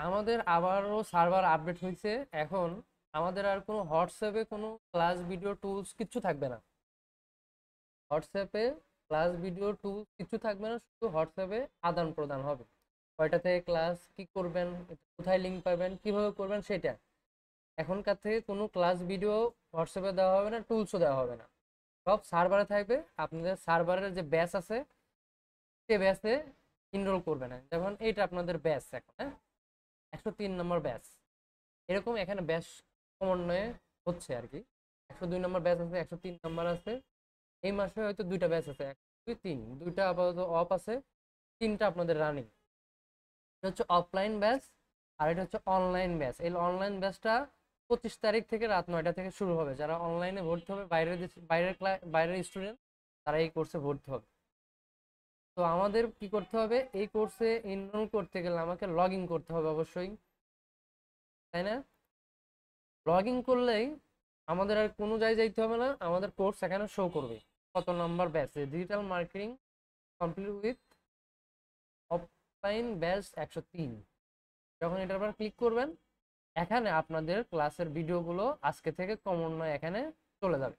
আমাদের আবারও server update হয়েছে। এখন আমাদের আর কোনো হোয়াটসঅ্যাপে কোনো ক্লাস ভিডিও টুলস কিছু থাকবে না। হোয়াটসঅ্যাপে ক্লাস ভিডিও টুলস কিছু থাকবে না, শুধু হোয়াটসঅ্যাপে আদান প্রদান হবে। কয়টা থেকে ক্লাস কি করবেন, কোথায় লিঙ্ক পাবেন, কিভাবে করবেন সেটা। এখনকার থেকে কোনো ক্লাস ভিডিও হোয়াটসঅ্যাপে দেওয়া হবে না, টুলসও দেওয়া হবে না। সব সার্ভারে থাকবে। আপনাদের সার্ভারের যে ব্যাচ আছে সে ব্যাচে এনরোল করবে না। যেমন এইটা আপনাদের ব্যাচ এখন, হ্যাঁ, 103 নম্বর ব্যাচ। এরকম এখানে ব্যাচ সমন্বয়ে হচ্ছে আর কি। 102 নম্বর ব্যাচ আছে, 103 নম্বর আছে। এই মাসে হয়তো দুইটা ব্যাচ আছে, 1 2 3, দুইটা আপাতত অফ আছে, তিনটা আপনাদের রানিং। এটা হচ্ছে অফলাইন ব্যাচ, আর এটা হচ্ছে অনলাইন ব্যাচ। এই অনলাইন ব্যাচটা 25 তারিখ থেকে রাত 9টা থেকে শুরু হবে। যারা অনলাইনে ভর্তি হবে, বাইরের স্টুডেন্ট, তারা এই কোর্সে ভর্তি হবে। তো আমাদের কি করতে হবে, এই কোর্সে এনরোল করতে গেলে আমাকে লগ ইন করতে হবে অবশ্যই, তাই না? লগ ইন করলেই আমাদের আর কোনো জায়গায় যাইতে হবে না, আমাদের কোর্স এখানে শো করবে কত নাম্বার ব্যাচে। Digital marketing complete with offline batch 103। যখন এটার উপর ক্লিক করবেন, এখানে আপনাদের ক্লাসের ভিডিওগুলো আজকে থেকে ক্রমান্বয়ে এখানে চলে যাবে।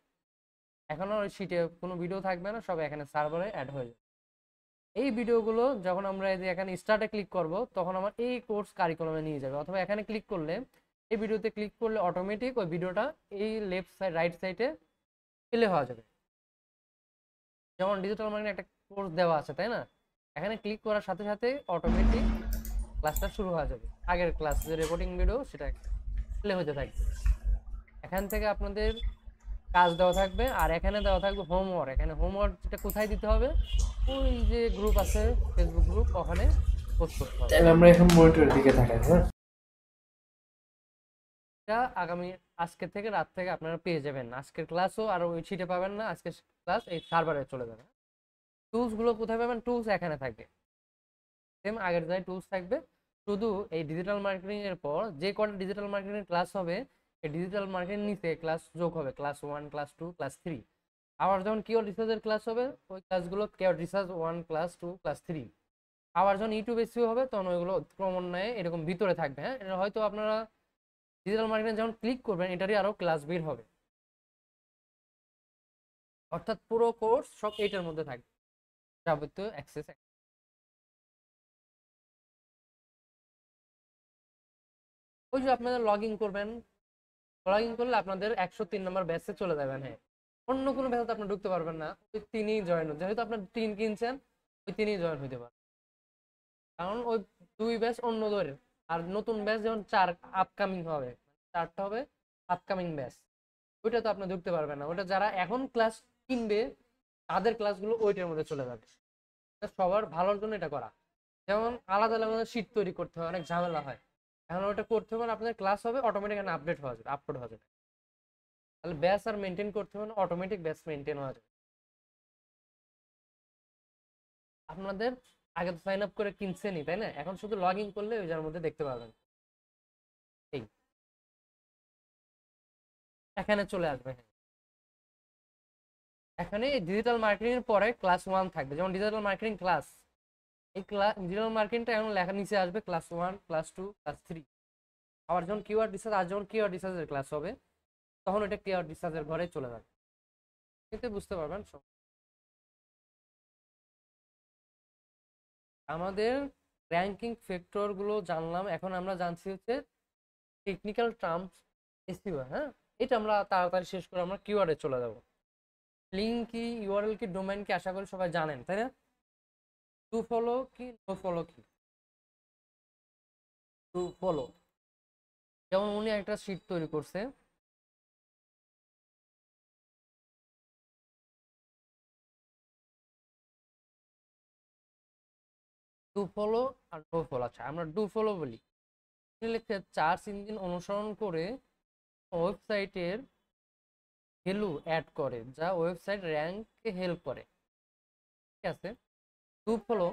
এখন আর ওই শিটে কোনো ভিডিও থাকবে না, সব এখানে সার্ভারে অ্যাড হয়ে যাবে। এই ভিডিওগুলো যখন আমরা এই যে এখানে স্টার্টে ক্লিক করব, তখন আমার এই কোর্স কারিকুলামে নিয়ে যাবে। অথবা এখানে ক্লিক করলে, এই ভিডিওতে ক্লিক করলে অটোমেটিক ওই ভিডিওটা এই লেফট সাইড রাইট সাইডে প্লে হওয়া যাবে। যেমন ডিজিটাল মার্কেটিং একটা কোর্স দেওয়া আছে, তাই না? এখানে ক্লিক করার সাথে সাথে অটোমেটিক ক্লাসটা শুরু হয়ে যাবে। আগের ক্লাস যে রেকর্ডিং ভিডিও সেটা প্লে হতে থাকবে। এখান থেকে আপনাদের কাজ দেওয়া থাকবে, আর এখানে দেওয়া থাকবে হোমওয়ার্ক। এখানে হোমওয়ার্ক যেটা কোথায় দিতে হবে, ওই যে গ্রুপ আছে, ফেসবুক গ্রুপ, ওখানে পোস্ট করতে হবে। তাহলে আমরা এখন মনিটরের দিকে তাকাই, হ্যাঁ। এটা আগামী আজকে থেকে রাত থেকে আপনারা পেয়ে যাবেন। আজকের ক্লাসও আর ওই শিটে পাবেন না, আজকের ক্লাস এই সার্ভারে চলে যাবে। টুলস গুলো কোথায় পাবেন? টুলস এখানে থাকবে, সেম আগের যাই টুলস থাকবে। শুধু এই ডিজিটাল মার্কেটিং এর পর যে কটা ডিজিটাল মার্কেটিং ক্লাস হবে, এই ডিজিটাল মার্কেটিং নিচে ক্লাস যোগ হবে, ক্লাস 1, ক্লাস 2, ক্লাস 3। আবার যখন কিওয়ার্ড রিসার্চের ক্লাস হবে, ওই ক্লাসগুলো কিওয়ার্ড রিসার্চ 1, ক্লাস 2, ক্লাস 3। আবার যখন ইউটিউব এসইও হবে, তখন ওইগুলো ক্রমান্বয়ে এরকম ভিতরে থাকবে। হ্যাঁ, এটা হয়তো আপনারা ডিজিটাল মার্কেটিং যখন ক্লিক করবেন, এটারই আরো ক্লাস বের হবে। অর্থাৎ পুরো কোর্স সব এইটার মধ্যে থাকবে, যাবতীয় অ্যাক্সেস। ওই যে আপনাদের লগ ইন করবেন, লগ ইন করলে আপনাদের 103 নম্বর ব্যাচে চলে যাবেন। হ্যাঁ, অন্য কোনো ব্যাচে আপনি ঢুকতে পারবেন না, ওই তিনই জয়েন, যেহেতু আপনার 3 কিনছেন, ওই তিনই জয়েন হইতে পারেন। কারণ ওই দুই ব্যাচ অন্য দরের। আর নতুন ব্যাচ যেমন 4 আপকামিং হবে, 4টা হবে আপকামিং ব্যাচ, ওইটা তো আপনি ঢুকতে পারবেন না। ওটা যারা এখন ক্লাস কিনবে, তাদের ক্লাসগুলো ওইটার মধ্যে চলে যাবে। এটা সবার ভালোর জন্য এটা করা। যেমন আলাদা আলাদা শীট তৈরি করতে হয়, অনেক ঝামেলা হয়। এখন ওটা করতে হবে না, আপনাদের ক্লাস হবে অটোমেটিক, আপডেট হওয়া যাবে, আপলোড হওয়া যাবে। তাহলে ব্যাচ আর মেনটেন করতে হবে না, অটোমেটিক ব্যাচ মেনটেন হওয়া যাবে। আপনাদের আগে তো সাইন আপ করে কিনছেনই, তাই না? এখন শুধু লগ ইন করলে ওই যার মধ্যে দেখতে পাবেন। এই এখানে চলে আসবে। হ্যাঁ, এখানে ডিজিটাল মার্কেটিং এর পরে ক্লাস 1 থাকবে, যেমন ডিজিটাল মার্কেটিং ক্লাস। এই ক্লাস ডিজিটাল মার্কেটিংটা এখন লেখা নিচে আসবে ক্লাস 1, ক্লাস 2, ক্লাস 3। আবার যখন কিওয়ার্ড রিসার্চ, আর যখন কিওয়ার্ড রিসার্চের ক্লাস হবে, তখন এটা কিওয়ার্ড রিসার্চের ঘরে চলে যাবে। এতে বুঝতে পারবেন সব। আমাদের র্যাঙ্কিং ফ্যাক্টর গুলো জানলাম, এখন আমরা জানছি হচ্ছে টেকনিক্যাল টার্মস, এসইও। হ্যাঁ, এটা আমরা তাড়াতাড়ি শেষ করে আমরা কিওয়ার্ডে চলে যাব। লিঙ্ক কি, ইউআরএল কি, ডোমেইন কি, আশা করি সবাই জানেন, তাই না? টু ফলো কি, নো ফলো কি? টু ফলো, যেমন উনি একটা শীট তৈরি করছে, টু ফলো আর নো ফলো। আচ্ছা, আমরা ডু ফলো বলি। লিখতে সার্চ ইঞ্জিন অনুসরণ করে ওয়েবসাইটের ভ্যালু অ্যাড করে, যা ওয়েবসাইট র্যাঙ্ককে হেল্প করে। ঠিক আছে? টু ফলো,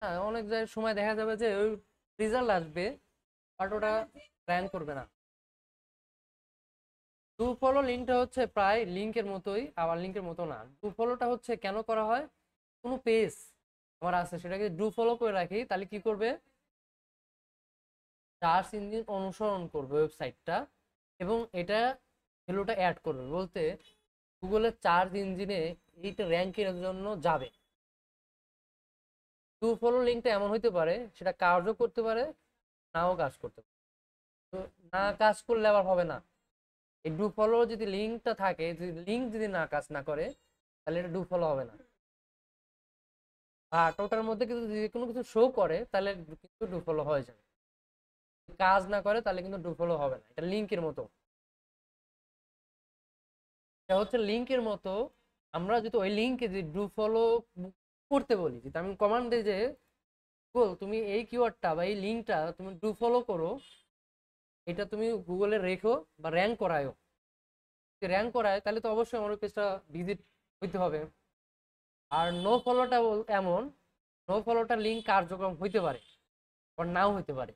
হ্যাঁ, অনেক জায়গায় সময় দেখা যাবে যে ওই রেজাল্ট আসবে, বাট ওটা র্যাঙ্ক করবে না। ডু ফলো লিঙ্কটা হচ্ছে প্রায় লিঙ্কের মতোই, আবার লিঙ্কের মতো না। ডু ফলোটা হচ্ছে কেন করা হয়, কোনো পেজ আমার আছে সেটাকে ডু ফলো করে রাখি, তাহলে কি করবে, সার্চ ইঞ্জিন অনুসরণ করবে ওয়েবসাইটটা এবং এটা ভ্যালুটা অ্যাড করবে, বলতে গুগলের সার্চ ইঞ্জিনে এইটা র্যাঙ্কের জন্য যাবে। টু ফলো লিঙ্কটা এমন হইতে পারে সেটা কাজও করতে পারে, নাও কাজ করতে পারে। তো না কাজ করলে আবার হবে না। এই ডু ফলো যদি লিঙ্কটা থাকে, যদি লিঙ্ক যদি না কাজ না করে, তাহলে এটা ডু ফলো হবে না। আর ওটার মধ্যে কিন্তু যদি কোনো কিছু শো করে তাহলে কিন্তু ডু ফলো হয়ে যাবে, কাজ না করে তাহলে কিন্তু ডু ফলো হবে না। এটা লিঙ্কের মতো, এটা হচ্ছে লিঙ্কের মতো। আমরা যদি ওই লিঙ্কে যে ডু ফলো করতে বলি, যদি আমি কমান্ডে যে গুগল তুমি এই কিওয়ার্ডটা বা এই লিঙ্কটা তুমি ডু ফলো করো, এটা তুমি গুগলে রেখো বা র্যাঙ্ক করায়ও, র্যাঙ্ক করায় তাহলে তো অবশ্যই আমার পেজটা ভিজিট হইতে হবে। আর নো ফলোটা এমন, নো ফলোটা লিঙ্ক কার্যক্রম হইতে পারে বা নাও হইতে পারে,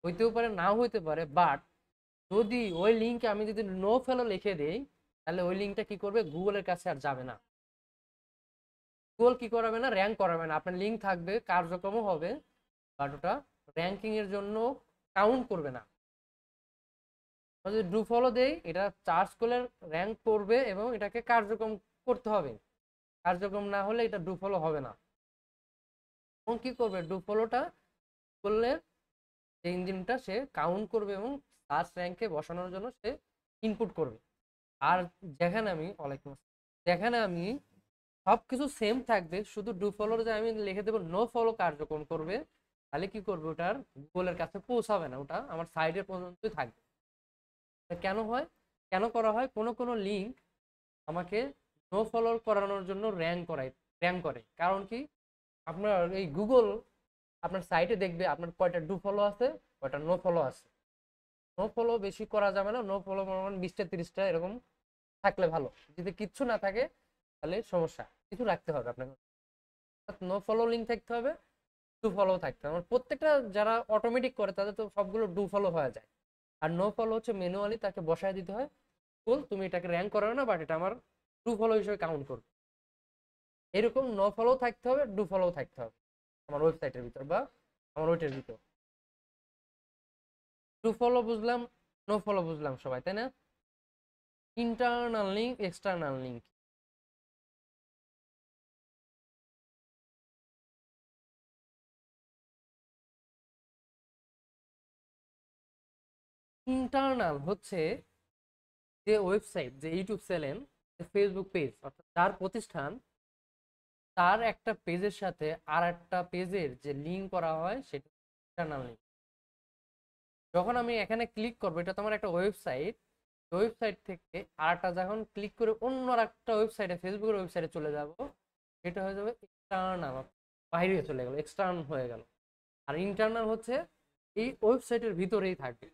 হইতেও পারে নাও হইতে পারে, বাট যদি ওই লিঙ্কে আমি যদি নো ফলো লিখে দেই তাহলে ওই লিঙ্কটা কি করবে, গুগলের কাছে আর যাবে না। গুগল কি করাবে না, র্যাঙ্ক করাবে না। আপনার লিঙ্ক থাকবে, কার্যক্রমও হবে, বাট ওটা র্যাঙ্কিং এর জন্য কাউন্ট করবে না। যদি ডু ফলো দেই, এটা চার্জ করলে র্যাঙ্ক করবে এবং এটাকে কার্যক্রম করতে হবে, কার্যক্রম না হলে এটা ডু ফলো হবে না। এবং কি করবে, ডু ফলোটা করলে যে ইঞ্জিনটা সে কাউন্ট করবে এবং সার্চ র্যাঙ্কে বসানোর জন্য সে ইনপুট করবে। আর যেখানে আমি যেখানে আমি সবকিছু সেম থাকবে, শুধু ডু ফলোর যে আমি লিখে দেবো নো ফলো কার্যক্রম করবে, তাহলে কি করবে, ওটার গুগলের কাছে পৌঁছাবে না, ওটা আমার সাইডের পর্যন্তই থাকবে। কেন হয়, কেন করা হয়, কোনো কোনো লিঙ্ক আমাকে নো ফলো করানোর জন্য র্যাঙ্ক করে। কারণ কি, আপনার এই গুগল আপনার সাইটে দেখবে আপনার কয়টা ডু ফলো আছে, কয়টা নো ফলো আছে। নো ফলো বেশি করা যাবে না, নো ফলো মনে করেন 20টা 30টা এরকম থাকলে ভালো। যদি কিচ্ছু না থাকে তাহলে সমস্যা, কিছু রাখতে হবে আপনাকে। নো ফলো লিঙ্ক থাকতে হবে, ডু ফলো থাকতে হবে। প্রত্যেকটা যারা অটোমেটিক করে তাদের তো সবগুলো ডু ফলো হয়ে যায়, আর নো ফলো হচ্ছে ম্যানুয়ালি তাকে বসায় দিতে হয়। কুল তুমি এটাকে র্যাঙ্ক করো না, বাট এটা আমার ডু ফলো হিসেবে কাউন্ট করবে। এরকম নো ফলো থাকতে হবে, ডু ফলো থাকতে হবে আমার ওয়েবসাইটের ভিতর বা আমার ওইটার ভিতর। টু ফলো বুঝলাম, নো ফলো বুঝলাম সবাই, তাই না? Internal link, external link. Internal হচ্ছে যে ওয়েবসাইট, যে ইউটিউব চ্যানেল, যে ফেসবুক পেজ, অর্থাৎ যার প্রতিষ্ঠান, তার একটা পেজের সাথে আর একটা পেজের যে লিঙ্ক করা হয় সেটা ইন্টারনাল লিঙ্ক। যখন আমি এখানে ক্লিক করবো, এটা তো আমার একটা ওয়েবসাইট, ওয়েবসাইট থেকে আর একটা যখন ক্লিক করে অন্য আর একটা ওয়েবসাইটে, ফেসবুকের ওয়েবসাইটে চলে যাব, সেটা হয়ে যাবে এক্সটার্নাল, বাইরে চলে গেল, এক্সটার্নাল হয়ে গেল। আর ইন্টারনাল হচ্ছে এই ওয়েবসাইটের ভিতরেই থাকবে,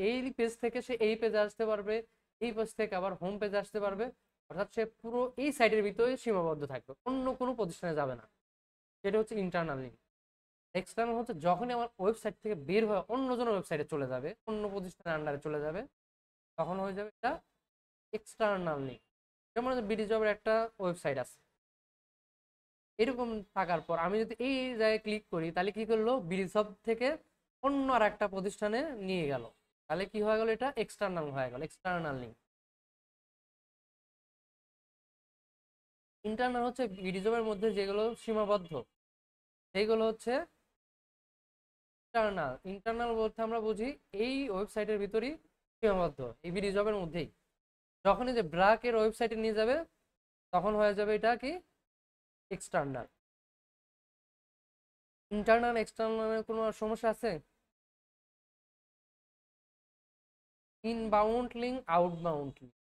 এই পেজ থেকে সে এই পেজে আসতে পারবে, এই পেজ থেকে আবার হোম পেজে আসতে পারবে, অর্থাৎ সে পুরো এই সাইটের ভিতরে সীমাবদ্ধ থাকবে, অন্য কোনো প্রতিষ্ঠানে যাবে না। সেটা হচ্ছে ইন্টারনাল লিঙ্ক। এক্সটার্নাল হচ্ছে যখনই আমার ওয়েবসাইট থেকে বের হয়ে অন্যজনের ওয়েবসাইটে চলে যাবে, অন্য প্রতিষ্ঠানের আন্ডারে চলে যাবে, তখন হয়ে যাবে এটা এক্সটার্নাল লিঙ্ক। যেমন বিডি জবের একটা ওয়েবসাইট আছে, এরকম থাকার পর আমি যদি এই জায়গায় ক্লিক করি, তাহলে কি করলো, বিডি জব থেকে অন্য আর একটা প্রতিষ্ঠানে নিয়ে গেল, তাহলে কি হয়ে গেল, এটা এক্সটার্নাল হয়ে গেল, এক্সটার্নাল লিঙ্ক। ইন্টারনাল হচ্ছে বিডি জবের মধ্যে যেগুলো সীমাবদ্ধ, সেইগুলো হচ্ছে ইন্টারনাল। ইন্টারনাল বলতে আমরা বুঝি এই ওয়েবসাইটের ভিতরই সীমাবদ্ধ, এই বিডি জবের মধ্যেই। যখনই যে ব্রাকের ওয়েবসাইটে নিয়ে যাবে, তখন হয়ে যাবে এটা কি, এক্সটার্নাল। ইন্টারনাল এক্সটার্নালের কোনো সমস্যা আছে? Inbound link, outbound link.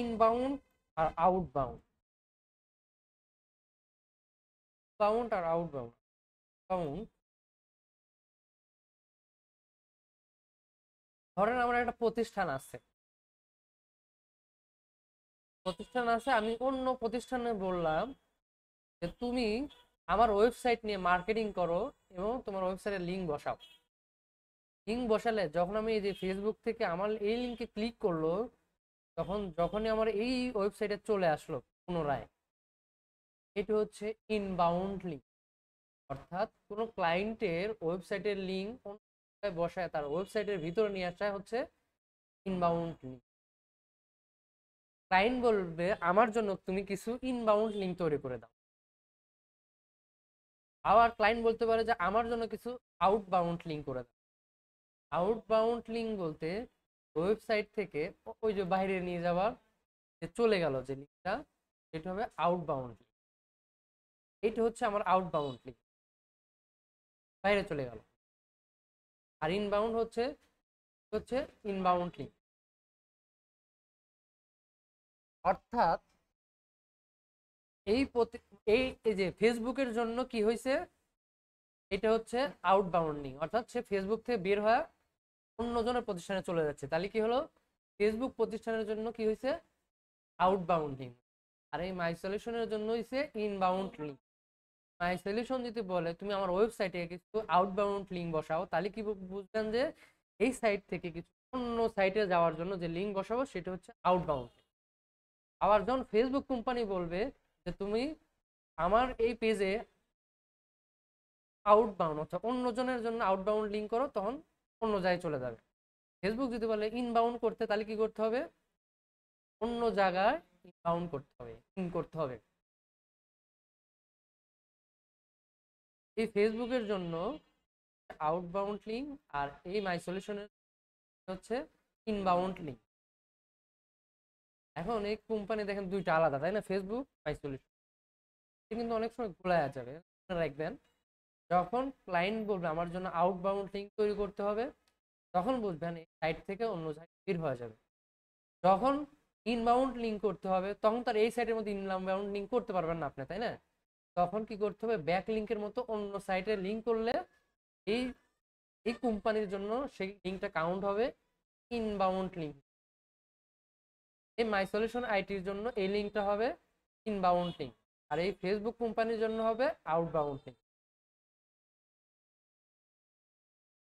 Inbound আর আউটবাউন্ড, বাউন্ড আর আউটবাউন্ড। বাউন্ড, ধরেন আমার একটা প্রতিষ্ঠান আছে, আমি অন্য প্রতিষ্ঠানে বললাম যে তুমি আমার ওয়েবসাইট নিয়ে মার্কেটিং করো এবং তোমার ওয়েবসাইটের লিঙ্ক বসাও। লিঙ্ক বসালে যখন আমি এই যে ফেসবুক থেকে আমার এই লিঙ্কে ক্লিক করলো, যখনই আমার এই ওয়েবসাইটে চলে আসলো পুনরায়, এটা হচ্ছে ইনবাউন্ড লিঙ্ক। অর্থাৎ কোনো ক্লায়েন্টের ওয়েবসাইটের লিঙ্ক বসায় তার ওয়েবসাইটের ভিতরে নিয়ে আসা হচ্ছে ইনবাউন্ড লিঙ্ক। ক্লায়েন্ট বলবে আমার জন্য তুমি কিছু ইনবাউন্ড লিঙ্ক তৈরি করে দাও। আবার ক্লায়েন্ট বলতে পারে যে আমার জন্য কিছু আউটবাউন্ড লিঙ্ক করে দাও। আউটবাউন্ড লিঙ্ক বলতে ওয়েবসাইট থেকে ওই যে বাইরে নিয়ে যাওয়ার যে চলে গেল যে লিঙ্কটা, সেটা হবে আউটবাউন্ড লিঙ্ক। এটা হচ্ছে আমার আউটবাউন্ড লিঙ্ক, বাইরে চলে গেল। আর ইনবাউন্ড হচ্ছে হচ্ছে ইনবাউন্ড লিঙ্ক। অর্থাৎ এই এই যে ফেসবুকের জন্য কি হয়েছে, এটা হচ্ছে আউটবাউন্ড লিঙ্ক। অর্থাৎ সে ফেসবুক থেকে বের হয়ে অন্যজনের প্রতিষ্ঠানে চলে যাচ্ছে, তাহলে কি হলো, ফেসবুক প্রতিষ্ঠানের জন্য কি হয়েছে, আউটবাউন্ড লিঙ্ক। আর এই মাই সলিউশনের জন্য হয়েছে ইনবাউন্ড লিঙ্ক। মাই সলিউশন যদি বলে তুমি আমার ওয়েবসাইটে কিছু আউটবাউন্ড লিঙ্ক বসাও, তাহলে কি বুঝবেন যে এই সাইট থেকে কিছু অন্য সাইটে যাওয়ার জন্য যে লিঙ্ক বসাবো সেটা হচ্ছে আউটবাউন্ড। আবার যখন ফেসবুক কোম্পানি বলবে যে তুমি আমার এই পেজে আউটবাউন্ড অর্থাৎ অন্যজনের জন্য আউটবাউন্ড লিঙ্ক করো, তখন অন্য জায়গায় চলে যাবে। ফেসবুক যদি বলে ইনবাউন্ড করতে, তাহলে কি করতে হবে, অন্য জায়গায় ইনবাউন্ড করতে হবে, ইন করতে হবে। এই ফেসবুকের জন্য আউটবাউন্ড লিঙ্ক আর এই মাই সলিউশনের হচ্ছে ইনবাউন্ড লিঙ্ক। এখন এই কোম্পানি দেখেন দুইটা আলাদা, তাই না, ফেসবুক মাই সলিউশন কিন্তু অনেক সময় ঘোলায়া যাবে। রাখবেন যখন ক্লায়েন্ট বলবে আমার জন্য আউটবাউন্ড লিঙ্ক তৈরি করতে হবে, তখন বুঝবেন এই সাইট থেকে অন্য জায়গায় বের হয়ে যাবে। যখন ইনবাউন্ড লিঙ্ক করতে হবে, তখন তার এই সাইটের মধ্যে ইনবাউন্ড লিঙ্ক করতে পারবেন না আপনি, তাই না। তখন কি করতে হবে, ব্যাক লিঙ্কের মতো অন্য সাইটে লিঙ্ক করলে এই এই কোম্পানির জন্য সেই লিঙ্কটা কাউন্ট হবে ইনবাউন্ড লিঙ্ক। এই মাই সলিউশন আইটির জন্য এই লিঙ্কটা হবে ইনবাউন্ড লিঙ্ক, আর এই ফেসবুক কোম্পানির জন্য হবে আউটবাউন্ড লিঙ্ক।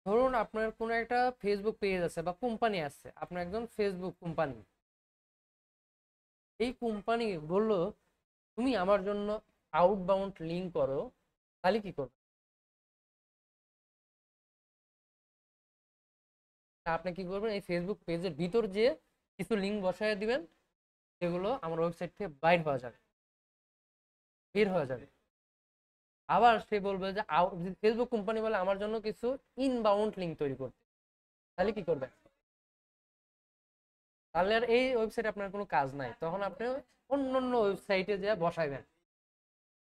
ধরুন আপনার কোনো একটা ফেসবুক পেজ আছে বা কোম্পানি আছে, আপনার একজন ফেসবুক কোম্পানি, এই কোম্পানি বললো তুমি আমার জন্য আউটবাউন্ড লিঙ্ক করো, তাহলে কি করবে, আপনি কি করবেন, এই ফেসবুক পেজের ভিতর যে কিছু লিঙ্ক বসায় দিবেন, সেগুলো আমার ওয়েবসাইট থেকে বাইর হয়ে যাবে, বের হয়ে যাবে। আবার সে বলবে যে ফেসবুক কোম্পানি বলে আমার জন্য কিছু ইনবাউন্ড লিঙ্ক তৈরি করতে, তাহলে কি করবে, তাহলে আর এই ওয়েবসাইটে আপনার কোনো কাজ নাই, তখন আপনি অন্য অন্য ওয়েবসাইটে যা বসাইবেন।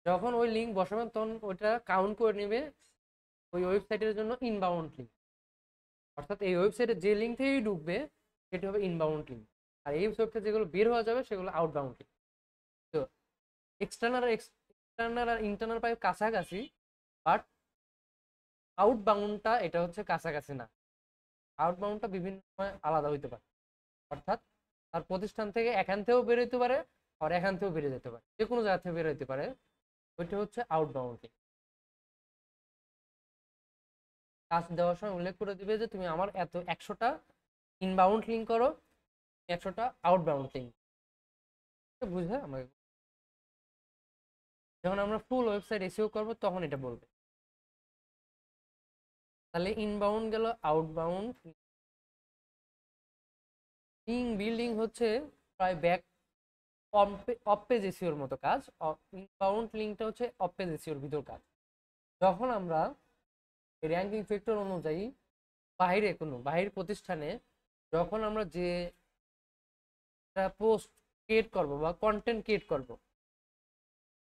যখন ওই লিঙ্ক বসাবেন তখন ওইটা কাউন্ট করে নেবে ওই ওয়েবসাইটের জন্য ইনবাউন্ড লিঙ্ক। অর্থাৎ এই ওয়েবসাইটে যে লিঙ্ক থেকেই ঢুকবে সেটা হবে ইনবাউন্ড লিঙ্ক, আর এই ওয়েবসাইটে যেগুলো বের হয়ে যাবে সেগুলো আউটবাউন্ড লিঙ্ক। তো এক্সটার্নাল আর ইন্টারনাল পাই কাছাকাছি, বাট আউটবাউন্ডটা এটা হচ্ছে কাছাকাছি না। আউটবাউন্ডটা বিভিন্ন সময় আলাদা হইতে পারে, অর্থাৎ তার প্রতিষ্ঠান থেকে এখান থেকেও বের হইতে পারে আর এখান থেকেও বেরিয়ে যেতে পারে, যে কোনো জায়গা থেকে বের হইতে পারে, ওইটা হচ্ছে আউটবাউন্ড লিঙ্ক। কাজ দেওয়ার সময় উল্লেখ করে দিবে যে তুমি আমার 100টা ইনবাউন্ড লিঙ্ক করো, 100টা আউটবাউন্ড লিঙ্ক, বুঝে আমাকে যখন আমরা ফুল ওয়েবসাইট এসইও করবো তখন এটা বলবে। তাহলে ইনবাউন্ড গেল, আউটবাউন্ড লিঙ্ক বিল্ডিং হচ্ছে প্রায় ব্যাক অফ পেজ এসইওর মতো কাজ। ইনবাউন্ড লিঙ্কটা হচ্ছে অফ পেজ এসইওর ভিতর কাজ। যখন আমরা র্যাঙ্কিং ফ্যাক্টর অনুযায়ী বাহির প্রতিষ্ঠানে যখন আমরা যে পোস্ট ক্রিয়েট করব বা কন্টেন্ট ক্রিয়েট করব,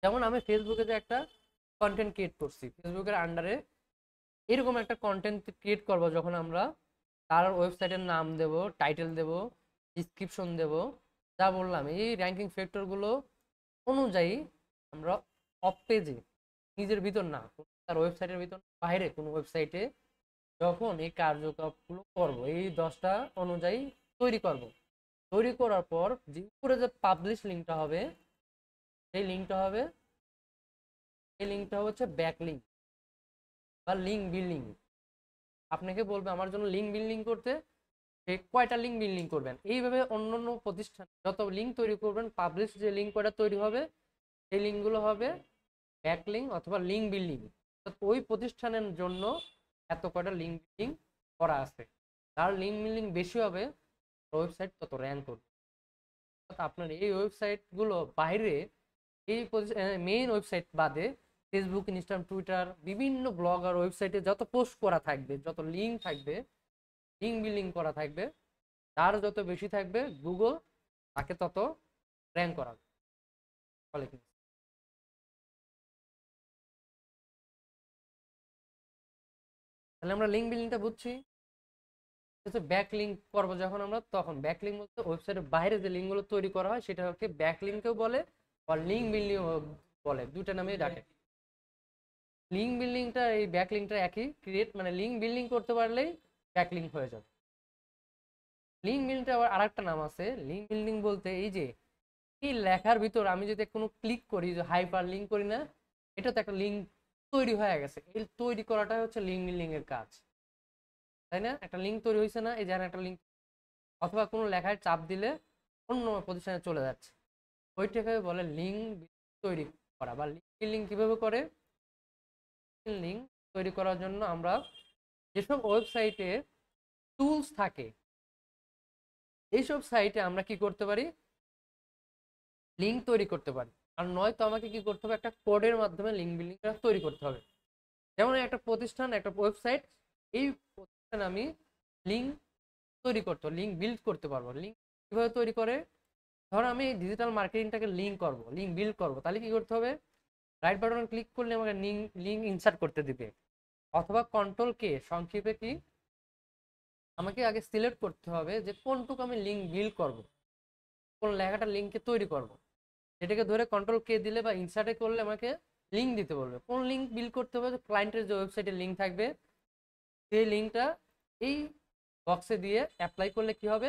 যেমন আমি ফেসবুকে যে একটা কন্টেন্ট ক্রিয়েট করছি, ফেসবুকের আন্ডারে এরকম একটা কন্টেন্ট ক্রিয়েট করব, যখন আমরা তার ওয়েবসাইটের নাম দেব, টাইটেল দেব, ডিসক্রিপশন দেব, যা বললাম এই র্যাঙ্কিং ফ্যাক্টরগুলো অনুযায়ী আমরা অফ পেজে নিজের ভিতর না, তার ওয়েবসাইটের ভিতর বাইরে কোনো ওয়েবসাইটে যখন এই কার্যকলাপগুলো করব, এই 10টা অনুযায়ী তৈরি করব। তৈরি করার পর যে উপরে যে পাবলিশ লিঙ্কটা হবে, সেই লিঙ্কটা হবে এই লিঙ্কটা হচ্ছে ব্যাক লিঙ্ক বা লিঙ্ক বিল্ডিং। আপনাকে বলবে আমার জন্য লিঙ্ক বিল্ডিং করতে, সে কয়টা লিঙ্ক বিল্ডিং করবেন। এইভাবে অন্যান্য প্রতিষ্ঠান যত লিঙ্ক তৈরি করবেন, পাবলিশ যে লিঙ্ক কয়টা তৈরি হবে, সেই লিঙ্কগুলো হবে ব্যাক লিঙ্ক অথবা লিঙ্ক বিল্ডিং। ওই প্রতিষ্ঠানের জন্য এত কয়টা লিঙ্ক বিল্ডিং করা আছে, তার লিঙ্ক বিল্ডিং বেশি হবে, ওয়েবসাইট তত র্যাঙ্ক করবে। আপনার এই ওয়েবসাইটগুলো বাইরে, এই মেইন ওয়েবসাইট বাদে ফেসবুক, ইনস্টাগ্রাম, টুইটার, বিভিন্ন ব্লগার ওয়েবসাইটে যত পোস্ট করা থাকবে, যত লিঙ্ক থাকবে, লিঙ্ক বিল্ডিং করা থাকবে, তার যত বেশি থাকবে গুগল তাকে তত র্যাঙ্ক করাবে। ফলে কি, তাহলে আমরা লিঙ্ক বিল্ডিংটা বুঝছি। ব্যাক লিঙ্ক করবো যখন আমরা, তখন ব্যাক লিঙ্ক বলতে ওয়েবসাইটের বাইরে যে লিঙ্কগুলো তৈরি করা হয় সেটাকে ব্যাক লিঙ্কও বলে বা লিঙ্ক বিল্ডিং বলে, দুইটা নামেই ডাকে। লিঙ্ক বিল্ডিংটা এই ব্যাক লিঙ্কটা একই, ক্রিয়েট মানে লিঙ্ক বিল্ডিং করতে পারলেই ব্যাক লিঙ্ক হয়ে যাবে। লিঙ্ক বিল্ডিংটা আবার আরেকটা নাম আছে। লিঙ্ক বিল্ডিং বলতে এই যে এই লেখার ভিতর আমি যদি কোনো ক্লিক করি, যে হাইপার লিঙ্ক করি না, এটা তো একটা লিঙ্ক তৈরি হয়ে গেছে, এই তৈরি করাটাই হচ্ছে লিঙ্ক বিল্ডিং এর কাজ, তাই না? একটা লিঙ্ক তৈরি হয়েছে না, এই যেন একটা লিঙ্ক, অথবা কোনো লেখায় চাপ দিলে অন্য প্রতিষ্ঠানে চলে যাচ্ছে, ওইটাকে বলে লিঙ্ক তৈরি করা। বা লিঙ্ক বিল্ডিং কিভাবে করে, লিঙ্ক তৈরি করার জন্য আমরা যেসব ওয়েবসাইটে টুলস থাকে, এইসব সাইটে আমরা কি করতে পারি, লিঙ্ক তৈরি করতে পারি। আর নয়তো আমাকে কি করতে হবে, একটা কোডের মাধ্যমে লিঙ্ক বিল্ডিংটা তৈরি করতে হবে। যেমন একটা প্রতিষ্ঠান, একটা ওয়েবসাইট, এই প্রতিষ্ঠানে আমি লিঙ্ক তৈরি করতে, লিঙ্ক বিল্ড করতে পারবো। লিঙ্ক কিভাবে তৈরি করে, ধরো আমি ডিজিটাল মার্কেটিংটাকে লিঙ্ক করব, লিঙ্ক বিল্ড করব, তাহলে কি করতে হবে, রাইট বাটন ক্লিক করলে আমাকে লিঙ্ক ইনসার্ট করতে দিবে, অথবা কন্ট্রোল কে, সংক্ষেপে কি, আমাকে আগে সিলেক্ট করতে হবে যে কোনটুকু আমি লিঙ্ক বিল্ড করব, কোন লেখাটা লিঙ্কে তৈরি করব, এটাকে ধরে কন্ট্রোল কে দিলে বা ইনসার্টে করলে আমাকে লিঙ্ক দিতে বলবে। কোন লিঙ্ক বিল্ড করতে হবে, ক্লায়েন্টের যে ওয়েবসাইটে লিঙ্ক থাকবে সেই লিঙ্কটা এই বক্সে দিয়ে অ্যাপ্লাই করলে কি হবে,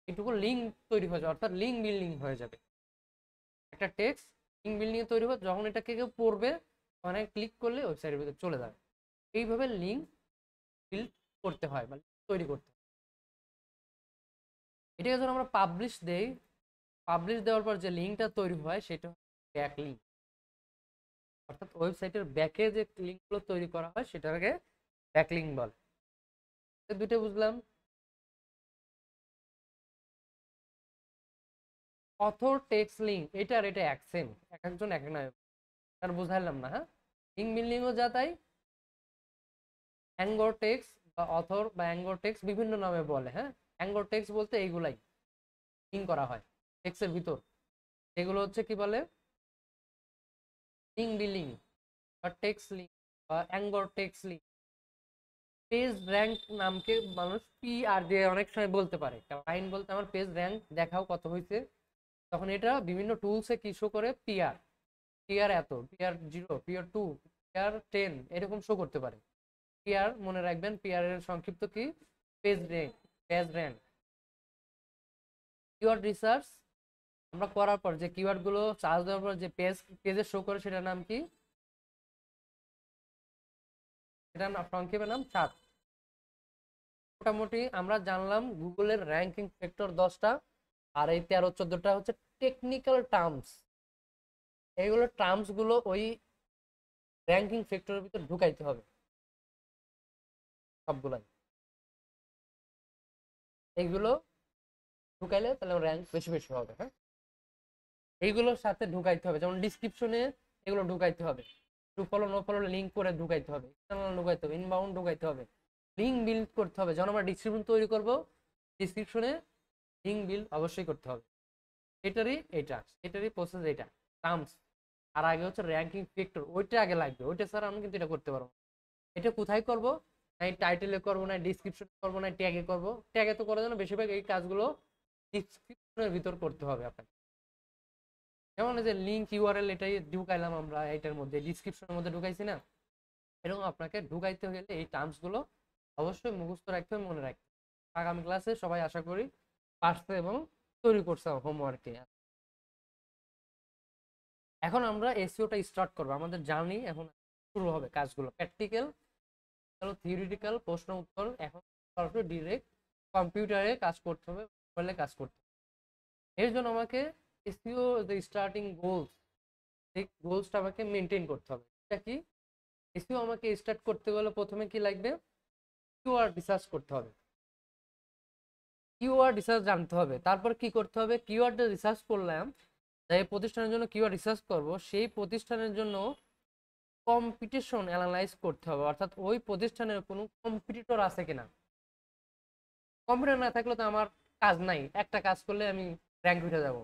এটুকু লিঙ্ক তৈরি হয়ে যাবে, অর্থাৎ লিঙ্ক বিল্ডিং হয়ে যাবে। একটা টেক্সট লিঙ্ক বিল্ডিং তৈরি হবে, যখন এটাকে কেউ পড়বে মানে ক্লিক করলে ওয়েবসাইটের ভিতরে চলে যাবে। এইভাবে লিঙ্ক বিল্ড করতে হয় বা তৈরি করতে হয়। এটাকে যখন আমরা পাবলিশ দেই, পাবলিশ দেওয়ার পর যে লিঙ্কটা তৈরি হয় সেটা ব্যাক লিঙ্ক, অর্থাৎ ওয়েবসাইটের ব্যাকে যে লিঙ্কগুলো তৈরি করা হয় সেটাকে ব্যাক লিঙ্ক বলে। দুটো বুঝলাম। অথর টেক্সট লিঙ্ক, এটার এটা এক সেম, এক একজন এক এক নামে, আর বুঝাইলাম না। হ্যাঁ, লিঙ্ক বিল্ডিংও যা তাই, অ্যাঙ্গর টেক্সট বা অথর বা অ্যাঙ্গর টেক্সট বিভিন্ন নামে বলে। হ্যাঁ, অ্যাঙ্গর টেক্সট বলতে এইগুলাই লিঙ্ক করা হয় টেক্সটের ভিতর, এগুলো হচ্ছে কি বলে, লিঙ্ক বিল্ডিং বা টেক্সট লিঙ্ক বা অ্যাঙ্গর টেক্সট লিঙ্ক। পেজ র্যাঙ্ক নামকে মানুষ পি আর দিয়ে অনেক সময় বলতে পারে, লাইন বলতে আমার পেজ র্যাঙ্ক দেখাও কত হয়েছে, তখন এটা বিভিন্ন টুলসে কি শো করে, পিআর, পিআর এত, পিআর 0, পিআর 2, পিআর 10 এরকম শো করতে পারে। পিআর মনে রাখবেন, পিআর এর সংক্ষিপ্ত কি, page rank, page rank. Keyword research আমরা করার পর যে কিওয়ার্ড গুলো সার্চ দেওয়ার পর যে পেজে শো করে সেটার নাম কি, সেটার সংক্ষেপে নাম সার্চ। মোটামুটি আমরা জানলাম গুগলের র্যাঙ্কিং ফ্যাক্টর 10টা, আর এই 13-14টা হচ্ছে টেকনিক্যাল টার্মস। এইগুলো টার্মস গুলো ওই র্যাঙ্কিং ফ্যাক্টরের ভিতর ঢুকাইতে হবে সবগুলাই, এইগুলো ঢুকাইলে তাহলে র্যাঙ্ক বেশি বেশি হবে। হ্যাঁ, এইগুলোর সাথে ঢুকাইতে হবে, যেমন ডিসক্রিপশনে এগুলো ঢুকাইতে হবে, do follow no follow link করে ঢুকাইতে হবে, এক্সটার্নাল ঢুকাইতে হবে, ইনবাউন্ড ঢুকাইতে হবে, লিঙ্ক বিল্ড করতে হবে। যখন আমরা ডিসক্রিপশন তৈরি করব, ডিসক্রিপশনে লিঙ্ক বিল্ড অবশ্যই করতে হবে। এটারই প্রসেস, এটা টার্মস। আর আগে হচ্ছে র্যাঙ্কিং ফ্যাক্টর, ওইটা আগে লাগবে, ওইটা স্যার আমি কিন্তু এটা করতে পারবো। এটা কোথায় করব, না টাইটেলে করবো, না ডিসক্রিপশনে করবো, না ট্যাগে করবো। ট্যাগে তো করার জন্য বেশিরভাগ এই কাজগুলো ডিসক্রিপশনের ভিতর করতে হবে আপনাকে। যেমন এই যে লিঙ্ক ইউআরএল, এটাই ঢুকাইলাম আমরা এটার মধ্যে, ডিসক্রিপশনের মধ্যে ঢুকাইছি না, এরকম আপনাকে ঢুকাইতে গেলে এই টার্মস গুলো অবশ্যই মুখস্থ রাখতে হবে, মনে রাখতে। আগামী ক্লাসে সবাই আশা করি পারছে এবং তৈরি করছে হোমওয়ার্কে। এখন আমরা এসইওটা স্টার্ট করবো, আমাদের জার্নি এখন শুরু হবে, কাজগুলো প্র্যাকটিক্যাল, থিওরিটিক্যাল, প্রশ্ন উত্তর, এখন সরাসরি ডিরেক্ট কম্পিউটারে কাজ করতে হবে, মোবাইলে কাজ করতে হবে। এর জন্য আমাকে এসইও যে স্টার্টিং গোলস, সেই গোলসটা আমাকে মেনটেন করতে হবে। এটা কি? এসইও আমাকে স্টার্ট করতে গেলে প্রথমে কি লাগবে? কিওয়ার্ড রিসার্চ করতে হবে, কিওয়ার্ড রিসার্চ জানতে হবে। তারপর কি করতে হবে? কিওয়ার্ড রিসার্চ করলাম, যে প্রতিষ্ঠানের জন্য কিওয়ার্ড রিসার্চ করব, সেই প্রতিষ্ঠানের জন্য কম্পিটিশন অ্যানালাইজ করতে হবে, অর্থাৎ ওই প্রতিষ্ঠানের কোনো কম্পিটিটর আছে কিনা। কম্পিউটার না থাকলে তো আমার কাজ নাই, একটা কাজ করলে আমি র্যাঙ্ক উঠে যাব।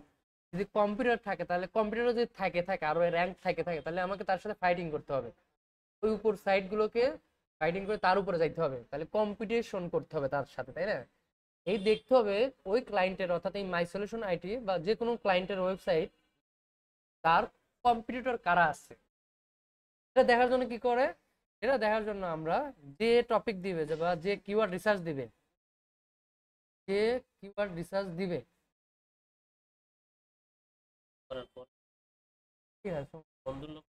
যদি কম্পিউটার থাকে, তাহলে কম্পিউটার যদি থাকে আরো র্যাঙ্ক থাকে তাহলে আমাকে তার সাথে ফাইটিং করতে হবে, ওই উপর সাইটগুলোকে ফাইটিং করে তার উপরে যাইতে হবে, তাহলে কম্পিটিশন করতে হবে তার সাথে, তাই না? এই দেখতে হবে ওই ক্লায়েন্টের, অর্থাৎ এই মাই সলিউশন আইটি বা যে কোনো ক্লায়েন্টের ওয়েবসাইট, তার কম্পিটিটর কারা আছে। এটা দেখার জন্য কি করে? এটা দেখার জন্য আমরা যে টপিক দিবে বা যে কিওয়ার্ড রিসার্চ দিবে, যে কিওয়ার্ড রিসার্চ দিবে, করার পর ঠিক আছে, বন্ধুর লোক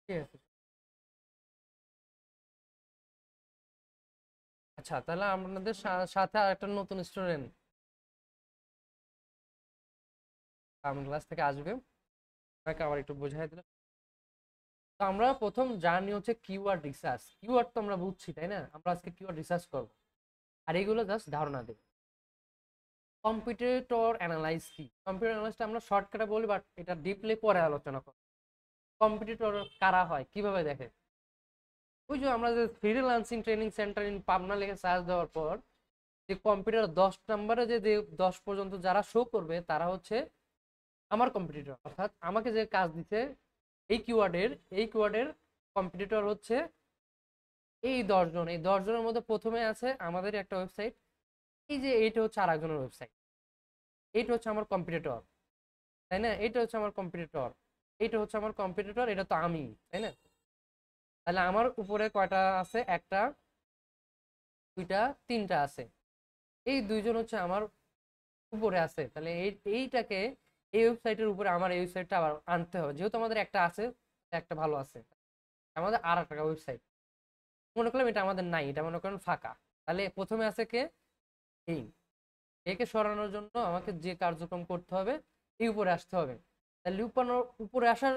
ঠিক আছে। আচ্ছা, তাহলে আপনাদের সাথে আর একটা নতুন স্টুডেন্ট আমার ক্লাস থেকে আসবে, আপনাকে আবার একটু বোঝাই দিলাম। তো আমরা প্রথম জার্নি হচ্ছে কিওয়ার্ড রিসার্চ। কিওয়ার্ড তো আমরা বুঝছি, তাই না? আমরা আজকে কিওয়ার্ড রিসার্চ করব, আর এইগুলো জাস্ট ধারণা দেব। কম্পিটিটর অ্যানালাইজ কি? কম্পিটিটর অ্যানালাইজটা আমরা শর্টকাটে বলি, বাট এটা ডিপলি পরে আলোচনা করব। কম্পিটিটর কারা হয়, কিভাবে দেখে? ওই যে আমরা যে freelancing training centre in Pabna লিখে সার্চ দেওয়ার পর যে কম্পিউটার 10 নম্বরে যে 10 পর্যন্ত যারা শো করবে, তারা হচ্ছে আমার কম্পিটিটর, অর্থাৎ আমাকে যে কাজ দিচ্ছে এই কিওয়ার্ডের কম্পিটিটর হচ্ছে এই 10 জন। এই 10 জনের মধ্যে প্রথমে আছে আমাদের একটা ওয়েবসাইট, এই যে এইটা হচ্ছে আর একজনের ওয়েবসাইট, এইটা হচ্ছে আমার কম্পিটিটর, তাই না? এইটা হচ্ছে আমার কম্পিটিটর, এইটা হচ্ছে আমার কম্পিটিটর, এটা তো আমি, তাই না? তাহলে আমার উপরে কয়টা আছে? একটা, দুইটা, তিনটা আছে। এই 2 জন হচ্ছে আমার উপরে আছে, তাহলে এইটাকে, এই ওয়েবসাইটের উপরে আমার এই ওয়েবসাইটটা আবার আনতে হবে, যেহেতু আমাদের একটা আছে, একটা ভালো আছে, আমাদের আর একটা ওয়েবসাইট মনে করলাম এটা আমাদের নাই, এটা মনে করেন ফাঁকা। তাহলে প্রথমে আছে কে? এই, একে সরানোর জন্য আমাকে যে কার্যক্রম করতে হবে, এই উপরে আসতে হবে। তাহলে উপরে আসার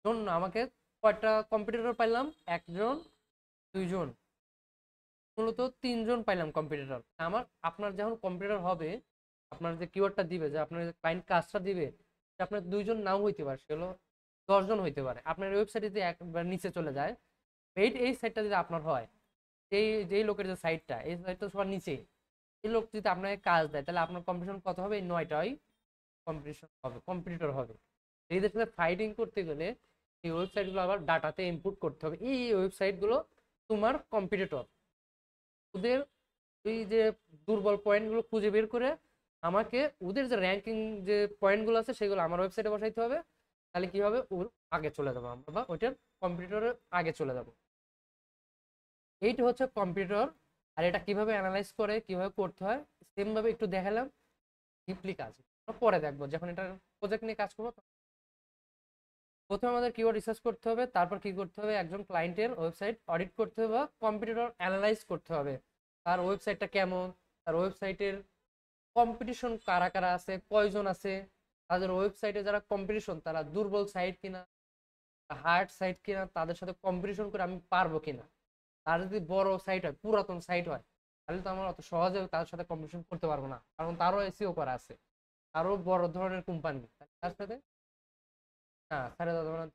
জন্য আমাকে কয়টা কম্পিটিটর পাইলাম? একজন, দুইজন, মূলত 3 জন পাইলাম কম্পিটিটর। আপনার যখন কম্পিটিটর হবে, আপনার যে কিওয়ার্ডটা দিবে, যে আপনার ক্লায়েন্ট কাজটা দিবে, আপনার 2 জন নাও হইতে পারে, সেগুলো 10 জন হইতে পারে। আপনার ওয়েবসাইটে যদি একবার নিচে চলে যায়, এই সাইটটা যদি আপনার হয়, যেই লোকের যে সাইটটা, এই সাইটটা সবার নিচে, এই লোক যদি আপনাকে কাজ দেয়, তাহলে আপনার কম্পিটিশন কত হবে? এই 9টাই কম্পিটিশন হবে, কম্পিটিটর হবে। এদের সাথে ফাইটিং করতে গেলে এই ওয়েবসাইটগুলো আবার ডাটাতে ইনপুট করতে হবে, এই ওয়েবসাইটগুলো তোমার কম্পিটিটর। ওদের এই যে দুর্বল পয়েন্টগুলো খুঁজে বের করে আমাকে ওদের যে র্যাঙ্কিং যে পয়েন্টগুলো আছে, সেগুলো আমার ওয়েবসাইটে বসাইতে হবে। তাহলে কি হবে? ওর আগে চলে যাবো আমরা, বা ওইটার কম্পিউটারের আগে চলে যাব। এইটা হচ্ছে কম্পিউটার। আর এটা কিভাবে অ্যানালাইজ করে, কিভাবে করতে হয়, সেম ভাবে একটু দেখালাম, ডিপলি কাজ পরে দেখবো যখন এটা প্রজেক্ট নিয়ে কাজ করবো। প্রথমে আমাদের কিওয়ার্ড রিসার্চ করতে হবে, তারপর কি করতে হবে? একজন ক্লায়েন্টের ওয়েবসাইট অডিট করতে হবে বা কম্পিউটার অ্যানালাইজ করতে হবে, তার ওয়েবসাইটটা কেমন, তার ওয়েবসাইটের কম্পিটিশন কারা কারা আছে, কয়জন আছে, তাদের ওয়েবসাইটে যারা কম্পিটিশন, তারা দুর্বল সাইট কিনা, হার্ড সাইট কিনা, তাদের সাথে কম্পিটিশন করে আমি পারবো কিনা। তার যদি বড় সাইট হয়, পুরাতন সাইট হয়, তাহলে তো আমরা অত সহজে তার সাথে কম্পিটিশন করতে পারবো না, কারণ তারও এসইও করা আছে, তারও বড় ধরনের কোম্পানি, তার সাথে না ছাড়া যাবে না।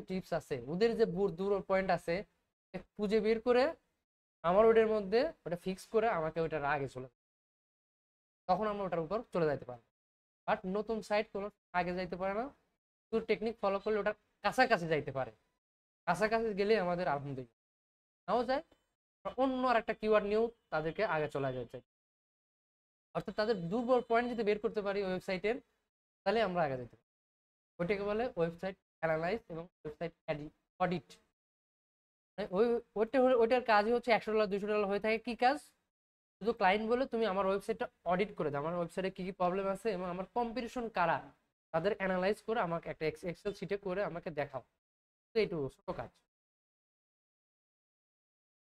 টিপস আছে, ওদের যে দুর্বল পয়েন্ট আছে খুঁজে বের করে আমার ওটার মধ্যে ওটা ফিক্স করে আমাকে ওইটার আগে চলে, তখন আমরা ওটার উপর চলে যেতে পারবো। বাট নতুন সাইট কোনো আগে যাইতে পারে না, শুধু টেকনিক ফলো করলে ওটা কাছাকাছি যাইতে পারে। কাছাকাছি গেলে আমাদের আলহামদুলিল্লাহ, নাও যায় অন্য আর একটা কিওয়ার্ড নিয়েও তাদেরকে আগে চলে যেতে, অর্থাৎ তাদের দুর্বল পয়েন্ট যদি বের করতে পারি ওয়েবসাইটের, তাহলে আমরা আগে যেতে পারি। ওইটাকে বলে ওয়েবসাইট অ্যানালাইজ এবং ওয়েবসাইট অডিট। ওইটার কাজই হচ্ছে $100 $200 হয়ে থাকে। কি কাজ? শুধু ক্লায়েন্ট বলে তুমি আমার ওয়েবসাইটটা অডিট করে দাও, আমার ওয়েবসাইটে কি কি প্রবলেম আছে এবং আমার কম্পিটিশন কারা তাদের অ্যানালাইজ করে আমাকে একটা এক্সেল শিটে করে আমাকে দেখাও। তো এইটুকু ছোট কাজ।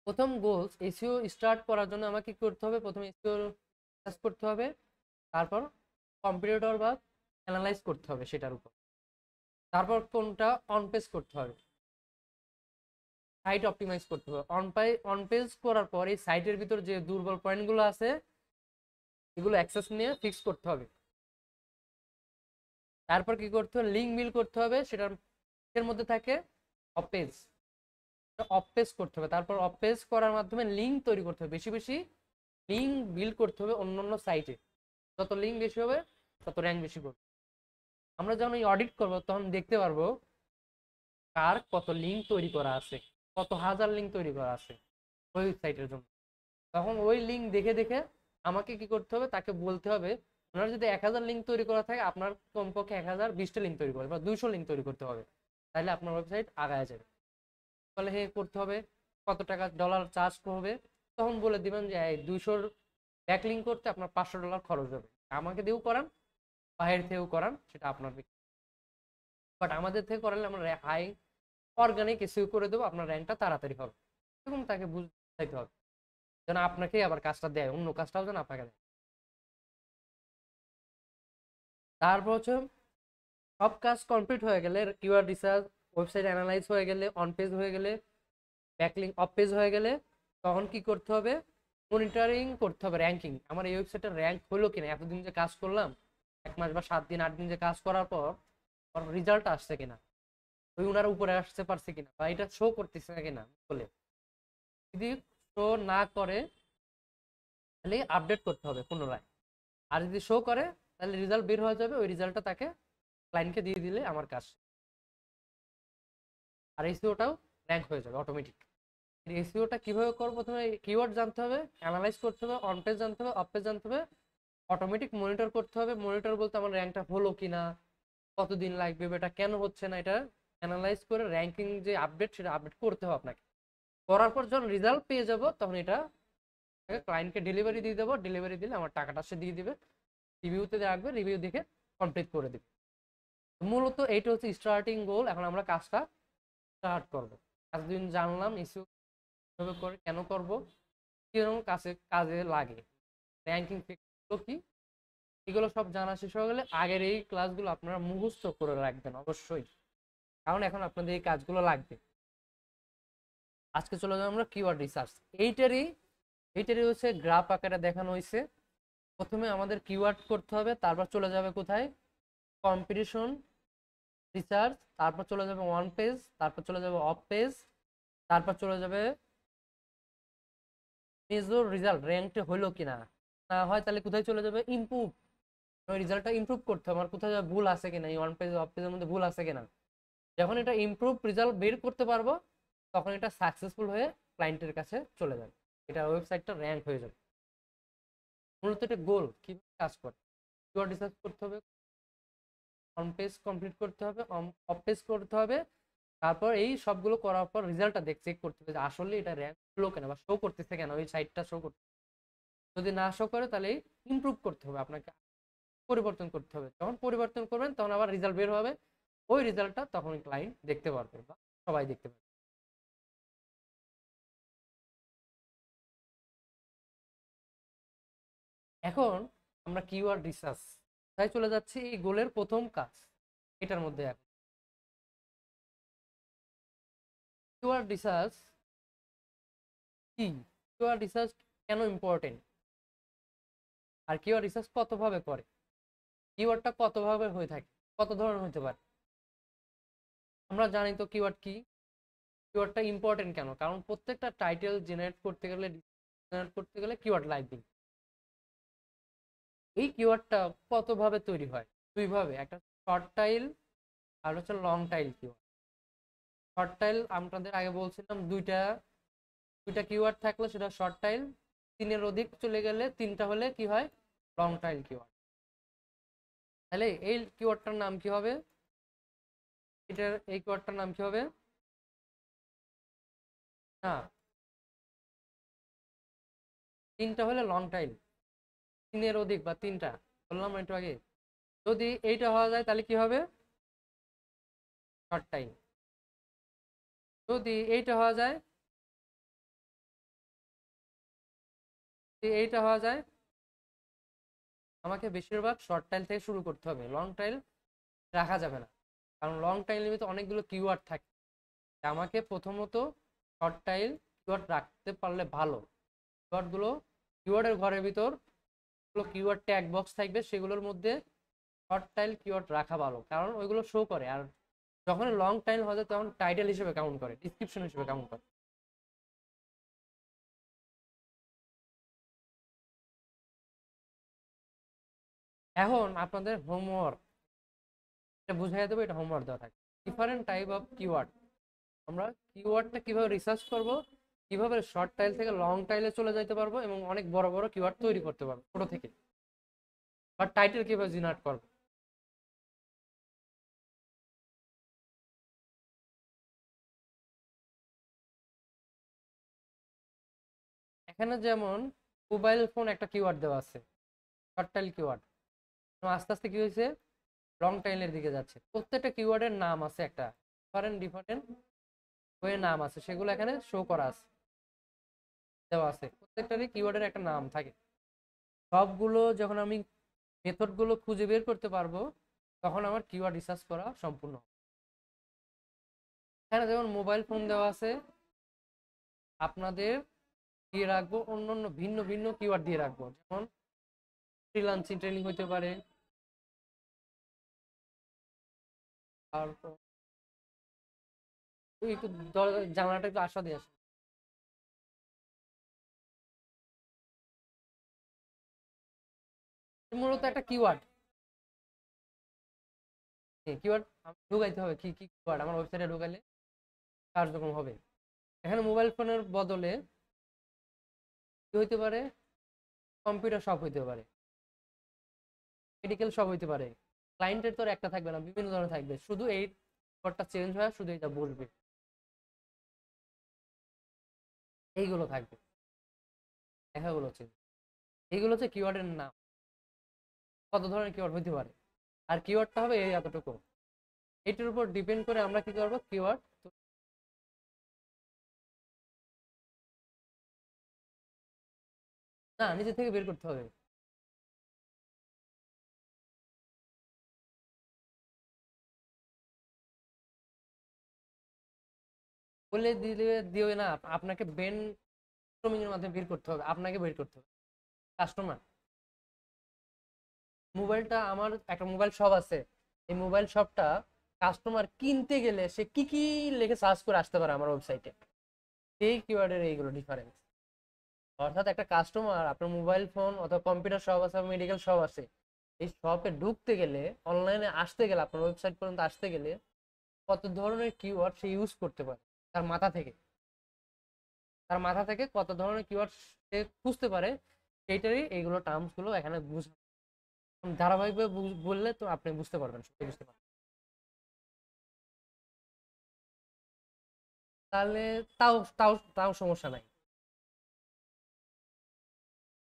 প্রথম গোলস এসইও স্টার্ট করার জন্য আমাকে কি করতে হবে, প্রথমে এসইও সার্চ করতে হবে, তারপর কম্পিটিটর বা অ্যানালাইজ করতে হবে সেটার উপর, তারপর কোনটা অন পেজ করতে হবে, সাইট অপটিমাইজ করতে হবে। অন পেজ করার পর এই সাইটের ভিতর যে দুর্বল পয়েন্টগুলো আছে এগুলো অ্যাক্সেস নিয়ে ফিক্স করতে হবে। তারপর কি করতে হবে, লিঙ্ক বিল করতে হবে, সেটার এর মধ্যে থাকে অফ পেজ, অফ পেজ করতে হবে। তারপর অফ পেজ করার মাধ্যমে লিঙ্ক তৈরি করতে হবে, বেশি বেশি লিঙ্ক বিল্ড করতে হবে অন্যান্য সাইটে। যত লিঙ্ক বেশি হবে তত র্যাঙ্ক বেশি করবে। আমরা যখন এই অডিট করবো তখন দেখতে পারবো কার কত লিঙ্ক তৈরি করা আছে, কত হাজার লিঙ্ক তৈরি করা আছে ওই সাইটের জন্য। তখন ওই লিঙ্ক দেখে দেখে আমাকে কি করতে হবে, তাকে বলতে হবে আপনার যদি 1000 লিঙ্ক তৈরি করা থাকে আপনার কমপক্ষে 1020টা লিঙ্ক তৈরি করবে বা 200 লিঙ্ক তৈরি করতে হবে, তাহলে আপনার ওয়েবসাইট আগায় যাবে। তাহলে হে করতে হবে, কত টাকা ডলার চার্জ হবে, তখন বলে দিবেন যে 200 ব্যাকলিঙ্ক করতে আপনার $500 খরচ হবে। আমাকে দিয়েও করান, বাইরের থেকেও করান, সেটা আপনার। বাট আমাদের থেকে করালে আমরা হাই অর্গানিক এসইও করে দেবো, আপনার র্যাঙ্কটা তাড়াতাড়ি হবে। এবং তাকে বুঝতে হবে যেন আপনাকে আবার কাজটা দেয়, অন্য কাজটাও যেন আপনাকে দেয়। তারপর হচ্ছে সব কাজ কমপ্লিট হয়ে গেলে, কিওয়ার্ড রিসার্চ, ওয়েবসাইট অ্যানালাইজ হয়ে গেলে, অন পেজ হয়ে গেলে, ব্যাকলিঙ্ক অফ পেজ হয়ে গেলে, তখন কি করতে হবে, মনিটরিং করতে হবে র্যাঙ্কিং। আমার এই ওয়েবসাইটের র্যাঙ্ক হলো কিনা, এতদিন যে কাজ করলাম 1 মাস বা 7 দিন 8 দিন যে কাজ করার পর রেজাল্ট আসছে কিনা, ওই উনার উপরে আসতে পারছে কিনা, বা এটা শো করতেছে কিনা বলে। যদি শো না করে তাহলে আপডেট করতে হবে পুনরায়। আর যদি শো করে তাহলে রেজাল্ট বের হয়ে যাবে, ওই রেজাল্টটা তাকে ক্লায়েন্টকে দিয়ে দিলে আমার কাজ। আর এসইওটাও র্যাঙ্ক হয়ে যাবে অটোমেটিক। এসইওটা কিভাবে করবো, প্রথমে কিওয়ার্ড জানতে হবে, অ্যানালাইজ করতে হবে, অন পেজ জানতে হবে, অফ পেজ জানতে হবে, অটোমেটিক মনিটর করতে হবে। মনিটর বলতে আমার র্যাঙ্কটা হলো কিনা, কতদিন লাগবে, এটা কেন হচ্ছে না, এটা অ্যানালাইজ করে র্যাঙ্কিং যে আপডেট সেটা আপডেট করতে হবে আপনাকে। করার পর যখন রেজাল্ট পেয়ে যাব তখন এটা ক্লায়েন্টকে ডেলিভারি দিয়ে দেবো, ডেলিভারি দিলে আমার টাকাটা সে দিয়ে দিবে, রিভিউতে রাখবে, রিভিউ দেখে কমপ্লিট করে দেবে। মূলত এইটা হচ্ছে স্টার্টিং গোল। এখন আমরা কাজটা স্টার্ট করবো। এতদিন জানলাম ইস্যু কিভাবে করে, কেন করব, কিরকম কাজে লাগে, র্যাঙ্কিং ফিক্সগুলো কি, এগুলো সব জানা শেষ হয়ে গেলে আগের এই ক্লাসগুলো আপনারা মুখস্থ করে রাখবেন অবশ্যই, কারণ এখন আপনাদের এই কাজগুলো লাগবে। আজকে চলে যাবো আমরা কিওয়ার্ড রিসার্চ। এইটারই হচ্ছে গ্রাফ আকারে দেখানো হয়েছে। প্রথমে আমাদের কিওয়ার্ড করতে হবে, তারপর চলে যাবে কোথায়, কম্পিটিশন রিসার্চ, তারপর চলে যাবে ওয়ান পেজ, তারপর চলে যাবে অফ পেজ, তারপর চলে যাবে মেজর রেজাল্ট, র্যাঙ্কটা হলো কিনা, না হয় তাহলে কোথায় চলে যাবে, ইমপ্রুভ, ওই রেজাল্টটা ইমপ্রুভ করতে হবে, আমার কোথায় ভুল আছে কিনা, এই ওয়ান পেজ অফ পেজের মধ্যে ভুল আছে কিনা। যখন এটা ইমপ্রুভ রেজাল্ট বের করতে পারবো তখন এটা সাকসেসফুল হয়ে ক্লায়েন্টের কাছে চলে যাবে, এটা ওয়েবসাইটটা র্যাঙ্ক হয়ে যাবে। মূলত এটা গোল, কিভাবে কাজ করে, কিওয়ার্ড রিসার্চ করতে হবে, অন পেজ কমপ্লিট করতে হবে, অফ পেজ করতে হবে, তারপর এই সবগুলো করার পর রেজাল্টটা চেক করতে হবে যে আসলে এটা র্যাঙ্ক হলো কেন বা শো করতেছে কেন, ওই সাইটটা শো করতে, যদি না শো করে তাহলে ইমপ্রুভ করতে হবে, আপনাকে পরিবর্তন করতে হবে। যখন পরিবর্তন করবেন তখন আবার রেজাল্ট বের হবে, ওই রেজাল্টটা তখন ক্লায়েন্ট দেখতে পারবে বা সবাই দেখতে পারবে। এখন আমরা কিওয়ার্ড রিসার্চ তাই চলে যাচ্ছি, এই গোলের প্রথম কাজ এটার মধ্যে। এখন কিওয়ার্ড রিসার্চ কি, কিওয়ার্ড রিসার্চ কেন ইম্পর্টেন্ট, আর কিওয়ার্ড রিসার্চ কতভাবে করে, কিওয়ার্ডটা কতভাবে হয়ে থাকে, কত ধরনের হতে পারে। আমরা জানি তো কিওয়ার্ড কি, কিওয়ার্ডটা ইম্পর্টেন্ট কেন, কারণ প্রত্যেকটা টাইটেল জেনারেট করতে গেলে কিওয়ার্ড লাগবে। এই কিওয়ার্ডটা কতভাবে তৈরি হয়, দুইভাবে, একটা শর্ট টাইল আর হচ্ছে long tile keyword. Short tile আপনাদের আগে বলছিলাম দুইটা দুইটা কিওয়ার্ড থাকলে সেটা শর্ট টাইল, 3-এর অধিক চলে গেলে 3টা হলে কি হয়, লং টাইল কিওয়ার্ড। তাহলে এই কিওয়ার্ডটার নাম কি হবে, এই কিওয়ার্ডটার নাম কি হবে, না তিনটা হলে লং টাইল, তিনের অধিক বা তিনটা বললাম একটু আগে। যদি এইটা হওয়া যায় তাহলে কি হবে? Short time. যদি এইটা হওয়া যায়, এইটা হওয়া যায়, আমাকে বেশিরভাগ শর্ট টাইল থেকে শুরু করতে হবে, লং টাইল রাখা যাবে না। কারণ লং টাইলের ভিতরে অনেকগুলো কিওয়ার্ড থাকে। আমাকে প্রথমত শর্ট টাইল কিওয়ার্ড রাখতে পারলে ভালো। কিওয়ার্ডের ঘরের ভিতর কিওয়ার্ড ট্যাগ বক্স থাকবে, সেগুলোর মধ্যে শর্ট টাইল কিওয়ার্ড রাখা ভালো, কারণ ওইগুলো শো করে। আর যখন লং টাইল হবে তখন টাইটেল হিসেবে কাউন্ট করে, ডিসক্রিপশন হিসেবে কাউন্ট করে। এখন আপনাদের হোমওয়ার্ক, এটা বুঝাই দেবো, এটা হোমওয়ার্ক দেওয়া থাকে। ডিফারেন্ট টাইপ অফ কিওয়ার্ড, আমরা কিওয়ার্ডটা কিভাবে রিসার্চ করব, কিভাবে শর্ট টাইল থেকে লং টাইলে চলে যেতে পারবো, এবং অনেক বড় বড় কিওয়ার্ড তৈরি করতে পারবো ছোট থেকে, বা টাইটেল কিভাবে জেনারেট করবো। এখানে যেমন মোবাইল ফোন একটা কিওয়ার্ড দেওয়া আছে, শর্ট টাইল কিওয়ার্ড। আস্তে আস্তে কি হয়েছে, লং টাইলের দিকে যাচ্ছে। প্রত্যেকটা কিওয়ার্ডের নাম আছে, একটা ডিফারেন্ট ডিফারেন্ট ওয়ে নাম আছে, সেগুলো এখানে শো করা আছে, দেওয়া আছে। প্রত্যেকটারই কিওয়ার্ডের একটা নাম থাকে। সবগুলো যখন আমি মেথডগুলো খুঁজে বের করতে পারবো, তখন আমার কিওয়ার্ড রিসার্চ করা সম্পূর্ণ। এখানে যেমন মোবাইল ফোন দেওয়া আছে, আপনাদের দিয়ে রাখবো অন্য অন্য ভিন্ন ভিন্ন কিওয়ার্ড দিয়ে রাখবো, যেমন ফ্রিল্যান্সিং ট্রেনিং হইতে পারে, আর একটু জানালাটা একটু আশা দিয়ে আসে। মূলত একটা কিওয়ার্ড, কিওয়ার্ড ঢুকাইতে হবে, কি কি কিওয়ার্ড আমার ওয়েবসাইটে ঢুকাইলে কার্যক্রম হবে। এখানে মোবাইল ফোনের বদলে কি হইতে পারে, কম্পিউটার শপ হইতে পারে, মেডিকেল শপ হইতে পারে। ক্লায়েন্টের তো একটা থাকবে না, বিভিন্ন ধরনের থাকবে, শুধু এই কিওয়ার্ডটা চেঞ্জ হয়, শুধু এটা বলবে, এইগুলো থাকবে, লেখাগুলো চেঞ্জ। এইগুলো হচ্ছে কিওয়ার্ডের নাম, কত ধরনের কিওয়ার্ড হইতে পারে। আর কিওয়ার্ডটা হবে এই এতটুকু, এইটার উপর ডিপেন্ড করে আমরা কি করবো, কিওয়ার্ড না নিজে থেকে বের করতে হবে। বলে দিলে দিও না, আপনাকে ব্রেন স্টর্মিং এর মাধ্যমে বের করতে হবে, আপনাকে বের করতে হবে। কাস্টমার, মোবাইলটা আমার একটা মোবাইল শপ আছে, এই মোবাইল শপটা কাস্টমার কিনতে গেলে সে কি কি লিখে সার্চ করে আসতে পারে আমার ওয়েবসাইটে, এই কিওয়ার্ডের এইগুলো ডিফারেন্স। অর্থাৎ একটা কাস্টমার আপনার মোবাইল ফোন অথবা কম্পিউটার শপ আছে, মেডিকেল শপ আছে, এই শপে ঢুকতে গেলে, অনলাইনে আসতে গেলে, আপনার ওয়েবসাইট পর্যন্ত আসতে গেলে কত ধরনের কিওয়ার্ড সে ইউজ করতে পারে, তার মাথা থেকে, তার মাথা থেকে কত ধরনের কিওয়ার্ড সে খুঁজতে পারে, সেইটারই এইগুলো টার্মস গুলো এখানে ধারাবাহিকভাবে বললে তো আপনি বুঝতে পারবেন, সত্যি বুঝতে পারবেন। তাহলে তাও তাও তাও সমস্যা নাই,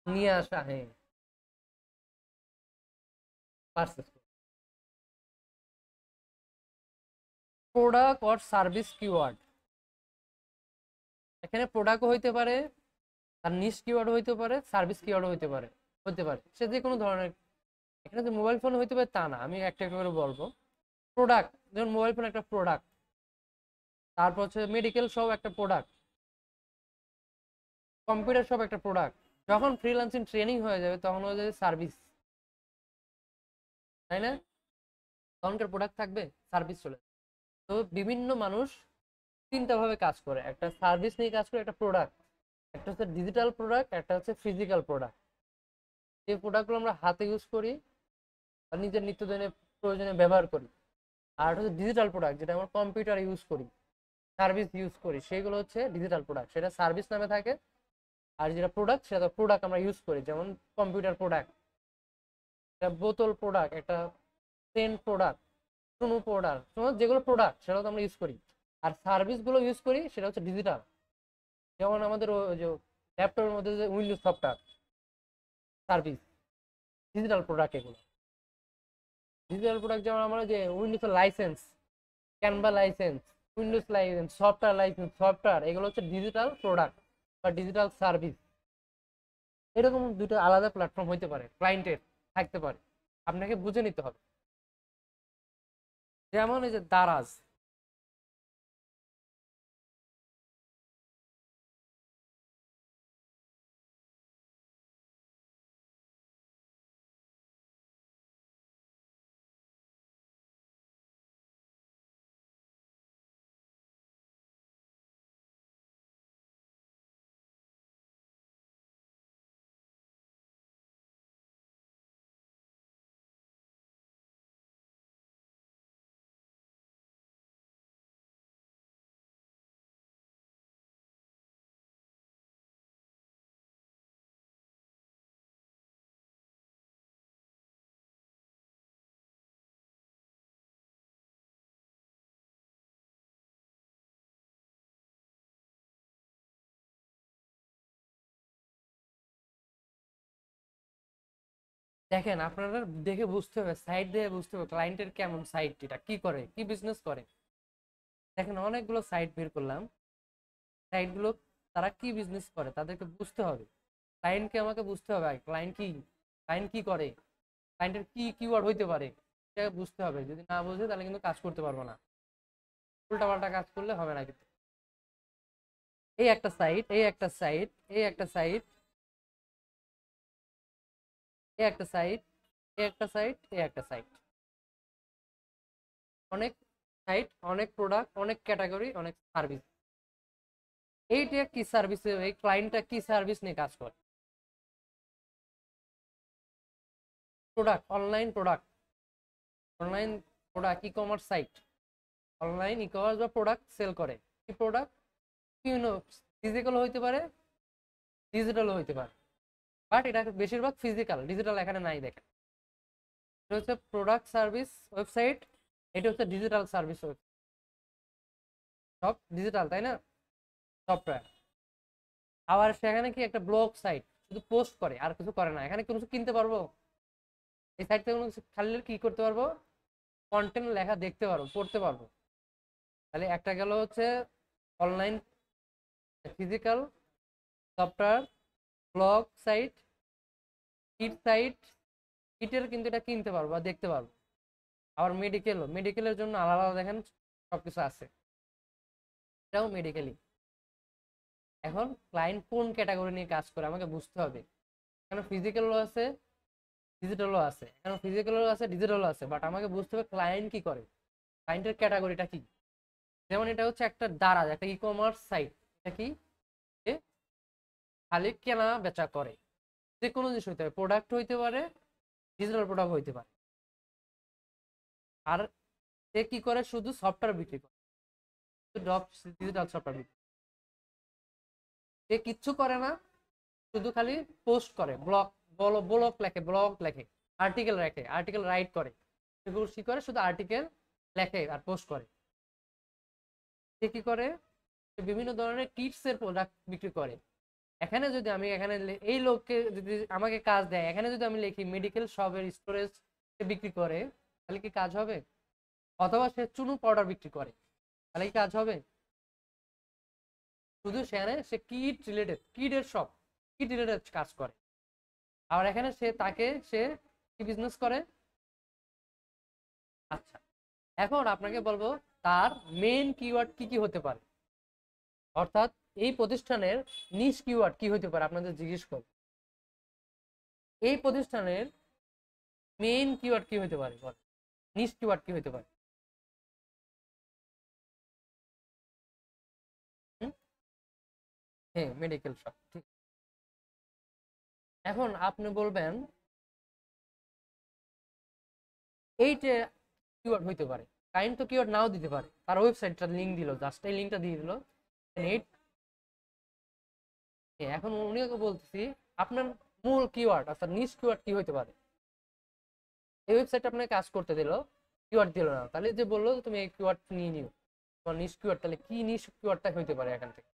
নিয়ে আসা, হ্যাঁ, purchase. Product or service keyword, এখানে প্রোডাক্টও হইতে পারে, তার নিশ কিওয়ার্ড হইতে পারে, সার্ভিস কিওয়ার্ড হইতে পারে সে যে কোনো ধরনের। এখানে যে মোবাইল ফোন হইতে পারে তা না, আমি একটা করে বলবো। প্রোডাক্ট, যেমন মোবাইল ফোন একটা প্রোডাক্ট, তারপর হচ্ছে মেডিকেল শপ একটা প্রোডাক্ট, কম্পিউটার শপ একটা প্রোডাক্ট। যখন ফ্রিল্যান্সিং ট্রেনিং হয়ে যাবে তখন হয়ে যাবে সার্ভিস, তাই না? তখনকার প্রোডাক্ট থাকবে, সার্ভিস চলে। তো বিভিন্ন মানুষ তিনটা ভাবে কাজ করে, একটা সার্ভিস নিয়ে কাজ করে, একটা প্রোডাক্ট, একটা হচ্ছে ডিজিটাল প্রোডাক্ট, একটা হচ্ছে ফিজিক্যাল প্রোডাক্ট। যে প্রোডাক্টগুলো আমরা হাতে ইউজ করি আর নিজের নিত্যদিনের প্রয়োজনে ব্যবহার করি। আর হচ্ছে ডিজিটাল প্রোডাক্ট, যেটা আমরা কম্পিউটার ইউজ করি, সার্ভিস ইউজ করি, সেগুলো হচ্ছে ডিজিটাল প্রোডাক্ট, সেটা সার্ভিস নামে থাকে। আর যেটা প্রোডাক্ট, সেটা প্রোডাক্ট আমরা ইউজ করি, যেমন কম্পিউটার প্রোডাক্ট, একটা বোতল প্রোডাক্ট, একটা পেন প্রোডাক্ট, কোনো প্রোডাক্ট, যেগুলো প্রোডাক্ট সেটা তো আমরা ইউজ করি। আর সার্ভিসগুলো ইউজ করি, সেটা হচ্ছে ডিজিটাল। যেমন আমাদের যে ল্যাপটপের মধ্যে যে Windows software service, digital product, এগুলো ডিজিটাল প্রোডাক্ট যেমন আমরা যে Windows licence, Canva licence, Windows licence, software, এগুলো হচ্ছে ডিজিটাল প্রোডাক্ট বা ডিজিটাল সার্ভিস। এরকম দুটো আলাদা প্ল্যাটফর্ম হইতে পারে, ক্লায়েন্টের থাকতে পারে, আপনাকে বুঝে নিতে হবে। যেমন এই যে দারাজ, দেখেন আপনারা দেখে বুঝতে হবে, সাইট দেখে বুঝতে হবে ক্লায়েন্টের কেমন সাইট, এটা কি করে, কি বিজনেস করে। দেখেন অনেকগুলো সাইট বের করলাম, সাইটগুলো তারা কি বিজনেস করে তাদেরকে বুঝতে হবে। ক্লায়েন্টকে আমাকে বুঝতে হবে ক্লায়েন্ট কি করে, ক্লায়েন্টের কি কিওয়ার্ড হইতে পারে, সেটা বুঝতে হবে। যদি না বুঝে তাহলে কিন্তু কাজ করতে পারবো না, উল্টাপাল্টা কাজ করলে হবে না কিন্তু। এই একটা সাইট, এই একটা সাইট, এই একটা সাইট, এই একটা সাইট, এই একটা সাইট, এই একটা সাইট, অনেক সাইট, অনেক প্রোডাক্ট, অনেক ক্যাটাগরি, অনেক সার্ভিস। এইটা কি সার্ভিস, এই ক্লায়েন্টটা কি সার্ভিস নিয়ে কাজ করে। Product, online product, e commerce site, online e commerce বা প্রোডাক্ট সেল করে। কি প্রোডাক্ট, বিভিন্ন ফিজিক্যাল হইতে পারে, ডিজিটালও হইতে পারে, বাট এটা বেশিরভাগ ফিজিক্যাল, ডিজিটাল এখানে নাই। দেখেন এটা হচ্ছে প্রোডাক্ট সার্ভিস ওয়েবসাইট, এটা হচ্ছে ডিজিটাল সার্ভিস ওয়েবসাইট, সব ডিজিটাল, তাই না, সফটওয়্যার। আবার সেখানে কি একটা ব্লগ সাইট, শুধু পোস্ট করে আর কিছু করে না। এখানে কোনো কিছু কিনতে পারবো, এই সাইট থেকে কোনো কিছু খালি কি করতে পারবো, কন্টেন্ট লেখা দেখতে পারবো, পড়তে পারবো। তাহলে একটা গেল হচ্ছে online physical software, blog site, kit site, কিটের কিন্তু এটা কিনতে পারবো বা দেখতে পারবো। আবার মেডিকেলের জন্য আলাদা আলাদা দেখেন সবকিছু আছে, এটাও মেডিকেলই। এখন ক্লায়েন্ট কোন ক্যাটাগরি নিয়ে কাজ করে আমাকে বুঝতে হবে। এখানে ফিজিক্যালও আছে, ডিজিটালও আছে, এখানে ফিজিক্যালও আছে, ডিজিটালও আছে, বাট আমাকে বুঝতে হবে ক্লায়েন্ট কি করে, ক্লায়েন্টের ক্যাটাগরিটা কি। যেমন এটা হচ্ছে একটা দারাজ, একটা ই কমার্স সাইট, এটা কি, যে খালি কেনা বেচা করে, যে কোনো জিনিস হইতে পারে, প্রোডাক্ট হইতে পারে, ডিজিটাল প্রোডাক্ট হইতে পারে। আর সে কি করে, শুধু সফটওয়্যার বিক্রি করে, ডিজিটাল সফটওয়্যার বিক্রি, সে কিচ্ছু করে না, শুধু খালি পোস্ট করে, ব্লগ লেখে, আর্টিকেল লেখে, আর্টিকেল রাইট করে, সেগুলো কি করে, শুধু আর্টিকেল লেখে আর পোস্ট করে। সে কি করে, বিভিন্ন ধরনের কিটস এর প্রোডাক্ট বিক্রি করে। এখানে যদি আমি এই লোককে যদি আমাকে কাজ দেয়, এখানে যদি আমি লিখি মেডিকেল শপের স্টোরেজ বিক্রি করে, তাহলে কি কাজ হবে? অথবা সে চুনো পাউডার বিক্রি করে, তাহলে কি কাজ হবে? শুধু সেখানে সে কিটের শপ, কিট রিলেটেড কাজ করে। আবার এখানে সে কি বিজনেস করে। আচ্ছা, এখন আপনাকে বলবো তার মেইন কিওয়ার্ড কি কি হতে পারে, অর্থাৎ এই প্রতিষ্ঠানের নিশ কিওয়ার্ড কি হতে পারে। আপনাদের জিজ্ঞেস করব এই প্রতিষ্ঠানের মেইন কিওয়ার্ড কি হতে পারে, নিশ কিওয়ার্ড কি হতে পারে। হ্যাঁ, মেডিকেল শপ, ঠিক। এখন আপনি বলবেন এইটা কিওয়ার্ড হইতে পারে, কাইন্ড তো কিওয়ার্ড নাও দিতে পারে, তার ওয়েবসাইটটা লিংক দিল, জাস্ট এই লিংকটা দিয়ে দিল। এখন উনি বলতেছি আপনার মূল কিওয়ার্ড অর্থাৎ নিশ কিওয়ার্ড কি হইতে পারে। এই ওয়েবসাইট আপনাকে কাজ করতে দিল, কিওয়ার্ড দিল না, তাহলে যে বললো তুমি এই কিওয়ার্ড নিয়ে নিও তোমার নিশ কিওয়ার্ড, তাহলে কি নিশ কিওয়ার্ডটা হইতে পারে এখান থেকে।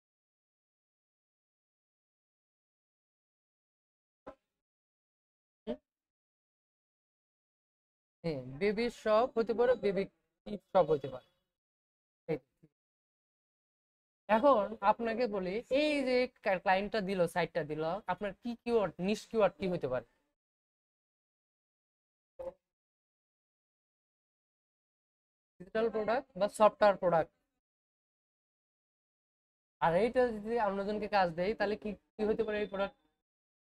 হ্যাঁ, বেবি শপ হতে পারে, বেবি কিড শপ হতে পারে। এই তো। এখন আপনাকে বলি, এই যে ক্লায়েন্টটা দিল, সাইটটা দিল, আপনার কি কিওয়ার্ড, নিশ কিওয়ার্ড কি হতে পারে? ডিজিটাল প্রোডাক্ট বা সফটওয়্যার প্রোডাক্ট। আর এইটা যদি অন্যজনকে কাজ দেয় তাহলে কি কি হতে পারে? এই প্রোডাক্ট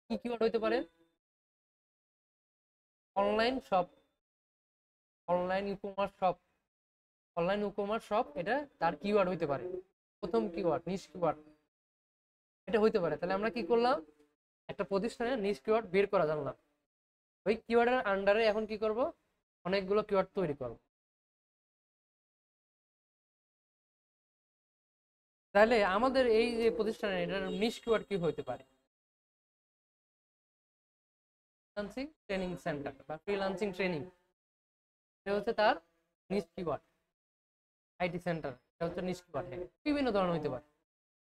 কি কিওয়ার্ড হতে পারে? Online shop, online e commerce shop, online e commerce shop, এটা তার কিওয়ার্ড হইতে পারে। প্রথম কিওয়ার্ড, নিশ কিওয়ার্ড, এটা হইতে পারে। তাহলে আমরা কি করলাম? একটা প্রতিষ্ঠানের নিশ কিওয়ার্ড বের করা জানলাম। ওই কিওয়ার্ডের আন্ডারে এখন কি করব? অনেকগুলো কিওয়ার্ড তৈরি করব। তাহলে আমাদের এই যে প্রতিষ্ঠানের এটার নিশ কিওয়ার্ড কি হইতে পারে? ফ্রিল্যান্সিং ট্রেনিং সেন্টার বা ফ্রিল্যান্সিং ট্রেনিং, এটা হচ্ছে তার নিশ কিওয়ার্ড। আইটি সেন্টার, এটা হচ্ছে নিশ কিওয়ার্ড। বিভিন্ন ধরনের হইতে পারে,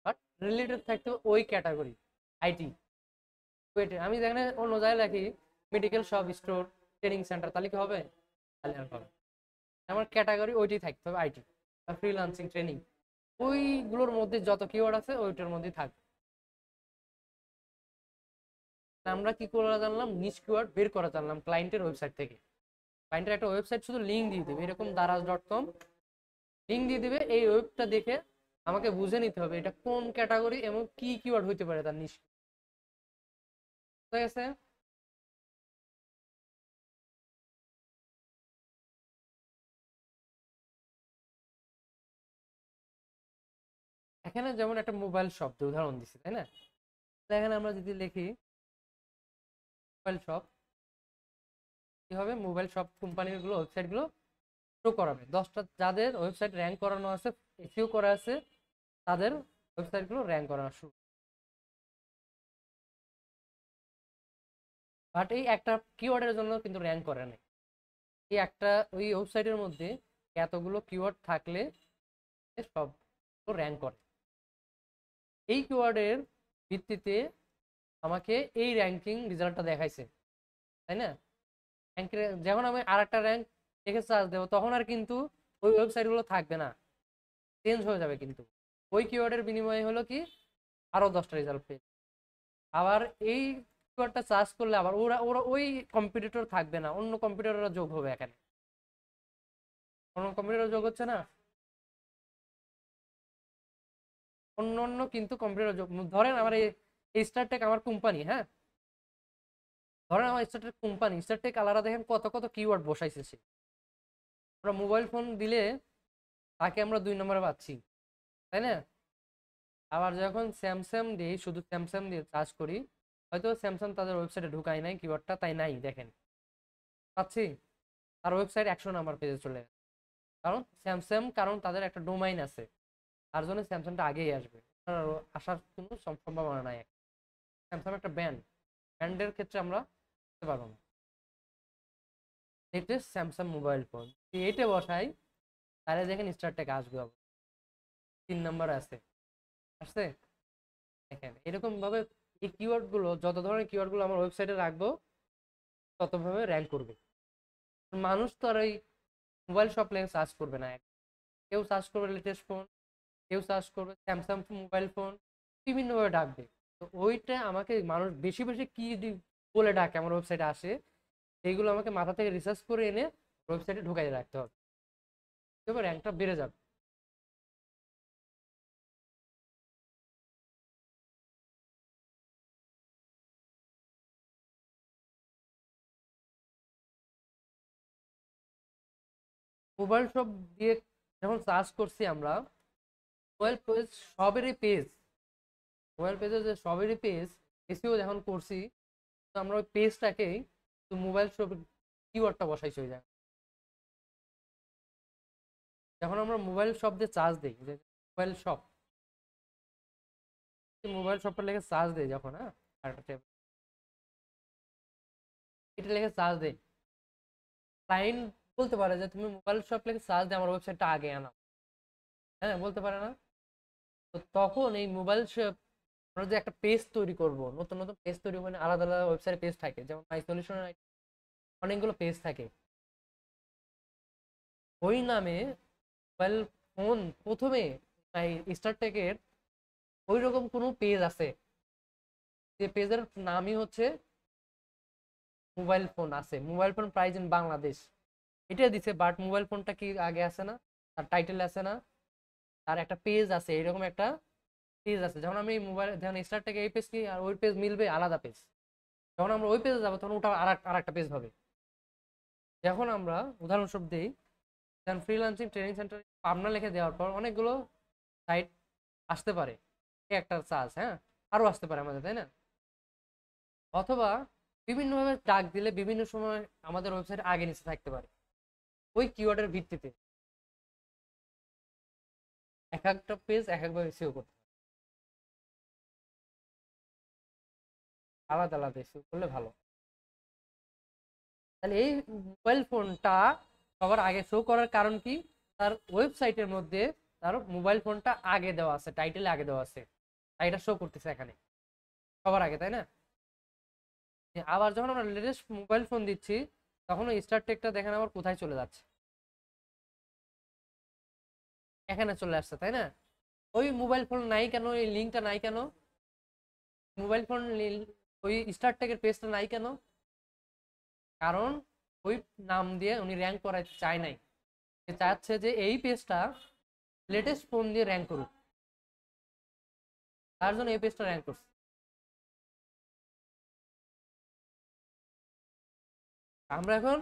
বাট রিলেটেড থাকতে হবে ওই ক্যাটাগরি, আইটি। আমি যেখানে অন্য জায়গায় রাখি medical shop, store, training centre, তাহলে কি হবে? তাহলে আর হবে না। আমার ক্যাটাগরি ওইটাই থাকতে হবে, আইটি বা ফ্রিল্যান্সিং ট্রেনিং। ওইগুলোর মধ্যে যত কিওয়ার্ড আছে ওইটার মধ্যেই থাকবে। আমরা কি করে জানলাম? নিচ কিওয়ার্ড বের করা জানলাম ক্লায়েন্টের ওয়েবসাইট থেকে। ক্লায়েন্টের একটা ওয়েবসাইট শুধু লিঙ্ক দিয়ে দিবে, এরকম দারাজ.com লিঙ্ক দিয়ে দিবে। এই ওয়েবটা দেখে আমাকে বুঝে নিতে হবে এটা কোন ক্যাটাগরি এবং কি কিওয়ার্ড হইতে পারে তার নিচ। ঠিক আছে? এখানে যেমন একটা মোবাইল শপ উদাহরণ দিচ্ছি, তাই না? এখানে আমরা যদি লিখি মোবাইল শপ, কি হবে? মোবাইল শপ কোম্পানির গুলো ওয়েবসাইট গুলো শো করাবে। 10টা যাদের ওয়েবসাইট র্যাঙ্ক করানো আছে, এসইও করা আছে, তাদের ওয়েবসাইট গুলো র্যাঙ্ক করানো শুরু। বাট এই একটা কিওয়ার্ডের জন্য কিন্তু র্যাঙ্ক করে নাই। এই একটা ওই ওয়েবসাইটের মধ্যে এতগুলো কিওয়ার্ড থাকলে সব র্যাঙ্ক করে। এই কিওয়ার্ডের ভিত্তিতে আমাকে এই র্যাঙ্কিং রেজাল্টটা দেখাইছে, তাই না? যখন আমি আর একটা র্যাঙ্ক দেখে সার্চ দেবো তখন আর কিন্তু ওই ওয়েবসাইটগুলো থাকবে না, চেঞ্জ হয়ে যাবে। কিন্তু ওই কিওয়ার্ডের বিনিময়ে হলো কি, আরো 10টা রেজাল্ট পেয়ে। আবার এই কিওয়ার্ডটা সার্চ করলে আবার ওরা ওরা ওই কম্পিটিটর থাকবে না, অন্য কম্পিটিটররা যোগ হবে। এখানে অন্য কম্পিটিটর যোগ হচ্ছে না, অন্য অন্য কিন্তু কম্পিটিটর যোগ। ধরেন আমার এই স্টারটেক আমার কোম্পানি, হ্যাঁ, ধরেন আমার স্টারটেক কোম্পানি, স্টারটেক আলাদা দেখেন কত কত কিওয়ার্ড বসাইছে সে। আমরা মোবাইল ফোন দিলে তাকে আমরা 2 নম্বরে পাচ্ছি, তাই না? আবার যখন স্যামসাং দিই, শুধু স্যামসাং দিয়ে সার্চ করি, হয়তো স্যামসাং তাদের ওয়েবসাইটে ঢুকায় নাই কিওয়ার্ডটা, তাই নাই, দেখেন পাচ্ছি। তার ওয়েবসাইট 100 নাম্বার পেজে চলে গেছে। কারণ স্যামসাং, কারণ তাদের একটা ডোমাইন আছে, তার জন্য স্যামসাংটা আগেই আসবে, আসার কোনো সম্ভাবনা নাই। স্যামসাং একটা ব্র্যান্ড, ব্র্যান্ডের ক্ষেত্রে আমরা করতে পারবো না। লেটেস্ট স্যামসাং মোবাইল ফোন এইটা বসাই, তাহলে দেখেন স্টারটেক আসবে, 3 নম্বরে আছে, আসছে। দেখেন এরকম ভাবে এই কিওয়ার্ড গুলো, যত ধরনের কিওয়ার্ড গুলো আমার ওয়েবসাইটে রাখবো তত ভাবে র্যাঙ্ক করবে। মানুষ তো আর ওই মোবাইল শপ লেগে সার্চ করবে না। কেউ সার্চ করবে লেটেস্ট ফোন, কেউ সার্চ করবে স্যামসাং মোবাইল ফোন, বিভিন্নভাবে ডাকবে। তো ওইটা আমাকে মানুষ বেশি বেশি কি বলে ডাকে আমার ওয়েবসাইটে আসে, সেইগুলো আমাকে মাথা থেকে রিসার্চ করে এনে ওয়েবসাইটে ঢুকাই রাখতে হবে, তবে র্যাঙ্কটা বেড়ে যাবে। মোবাইল শপ দিয়ে যখন সার্চ করছি আমরা, মোবাইল পেজ সবেরই পেজ, মোবাইল পেজের যে সবেরই পেজ এসিও যখন করছি, তো আমরা ওই পেজটাকেই তো মোবাইল শপ কিওয়ার্ডটা বসাইছি ওই জায়গায়। যখন আমরা মোবাইল শপ দিয়ে চার্জ দিই, যে মোবাইল শপ, মোবাইল শপটা লেগে চার্জ দেয় যখন, হ্যাঁ, আর একটা এটা লেগে চার্জ দেয়, ক্লায়েন্ট বলতে পারে যে তুমি মোবাইল শপ লেগে চার্জ দিয়ে আমার ওয়েবসাইটটা আগে আনাও, হ্যাঁ, বলতে পারে না? তো তখন এই মোবাইল শপ আমরা যে একটা পেজ তৈরি করব, নতুন নতুন পেজ তৈরি, মানে আলাদা আলাদা ওয়েবসাইটে পেজ থাকে, যেমন মাই সলিউশন অনেকগুলো পেজ থাকে। ওই নামে মোবাইল ফোন প্রথমে স্টারটেকের ওই রকম কোনো পেজ আছে, যে পেজের নামই হচ্ছে মোবাইল ফোন আছে, mobile phone prize in Bangladesh, এটা দিছে। বাট মোবাইল ফোনটা কি আগে আছে না, তার টাইটেল আছে না, তার একটা পেজ আছে, এরকম একটা পেজ আছে। যখন আমি মোবাইল, যখন স্টার থেকে এই পেজ কি আর ওই পেজ মিলবে, আলাদা পেজ। যখন আমরা ওই পেজে যাবো তখন ওটা আর একটা পেজ হবে। যখন আমরা উদাহরণস্বরূপ দিই, যেমন ফ্রিল্যান্সিং ট্রেনিং সেন্টার পাবনা লিখে দেওয়ার পর অনেকগুলো সাইট আসতে পারে, একটা চার্জ, হ্যাঁ, আরো আসতে পারে আমাদের, তাই না? অথবা বিভিন্নভাবে ডাক দিলে বিভিন্ন সময় আমাদের ওয়েবসাইট আগে নিচে থাকতে পারে, ওই কিওয়ার্ডের ভিত্তিতে এক একটা পেজ এক একভাবে এসইও করতে হয়, আলাদা আলাদা এসইও করলে ভালো। তাহলে এই মোবাইল ফোনটা সবার আগে শো করার কারণ কি? তার ওয়েবসাইটের মধ্যে তার মোবাইল ফোনটা আগে দেওয়া আছে, টাইটেলে আগে দেওয়া আছে, তাই এটা শো করতেছে এখানে সবার আগে, তাই না? আবার যখন আমরা লেটেস্ট মোবাইল ফোন দিচ্ছি তখন ওই স্টার টেকটা দেখেন আবার কোথায় চলে যাচ্ছে, এখানে চলে আসছে, তাই না? ওই মোবাইল ফোন নাই কেন, এই লিঙ্কটা নাই কেন, মোবাইল ফোন ওই স্টার টেকের পেজটা নাই কেন? কারণ ওই নাম দিয়ে উনি র্যাঙ্ক করাইতে চায় নাই, সে চাচ্ছে যে এই পেজটা লেটেস্ট ফোন দিয়ে র্যাঙ্ক করুক, তার জন্য এই পেজটা র্যাঙ্ক করছে। আমরা এখন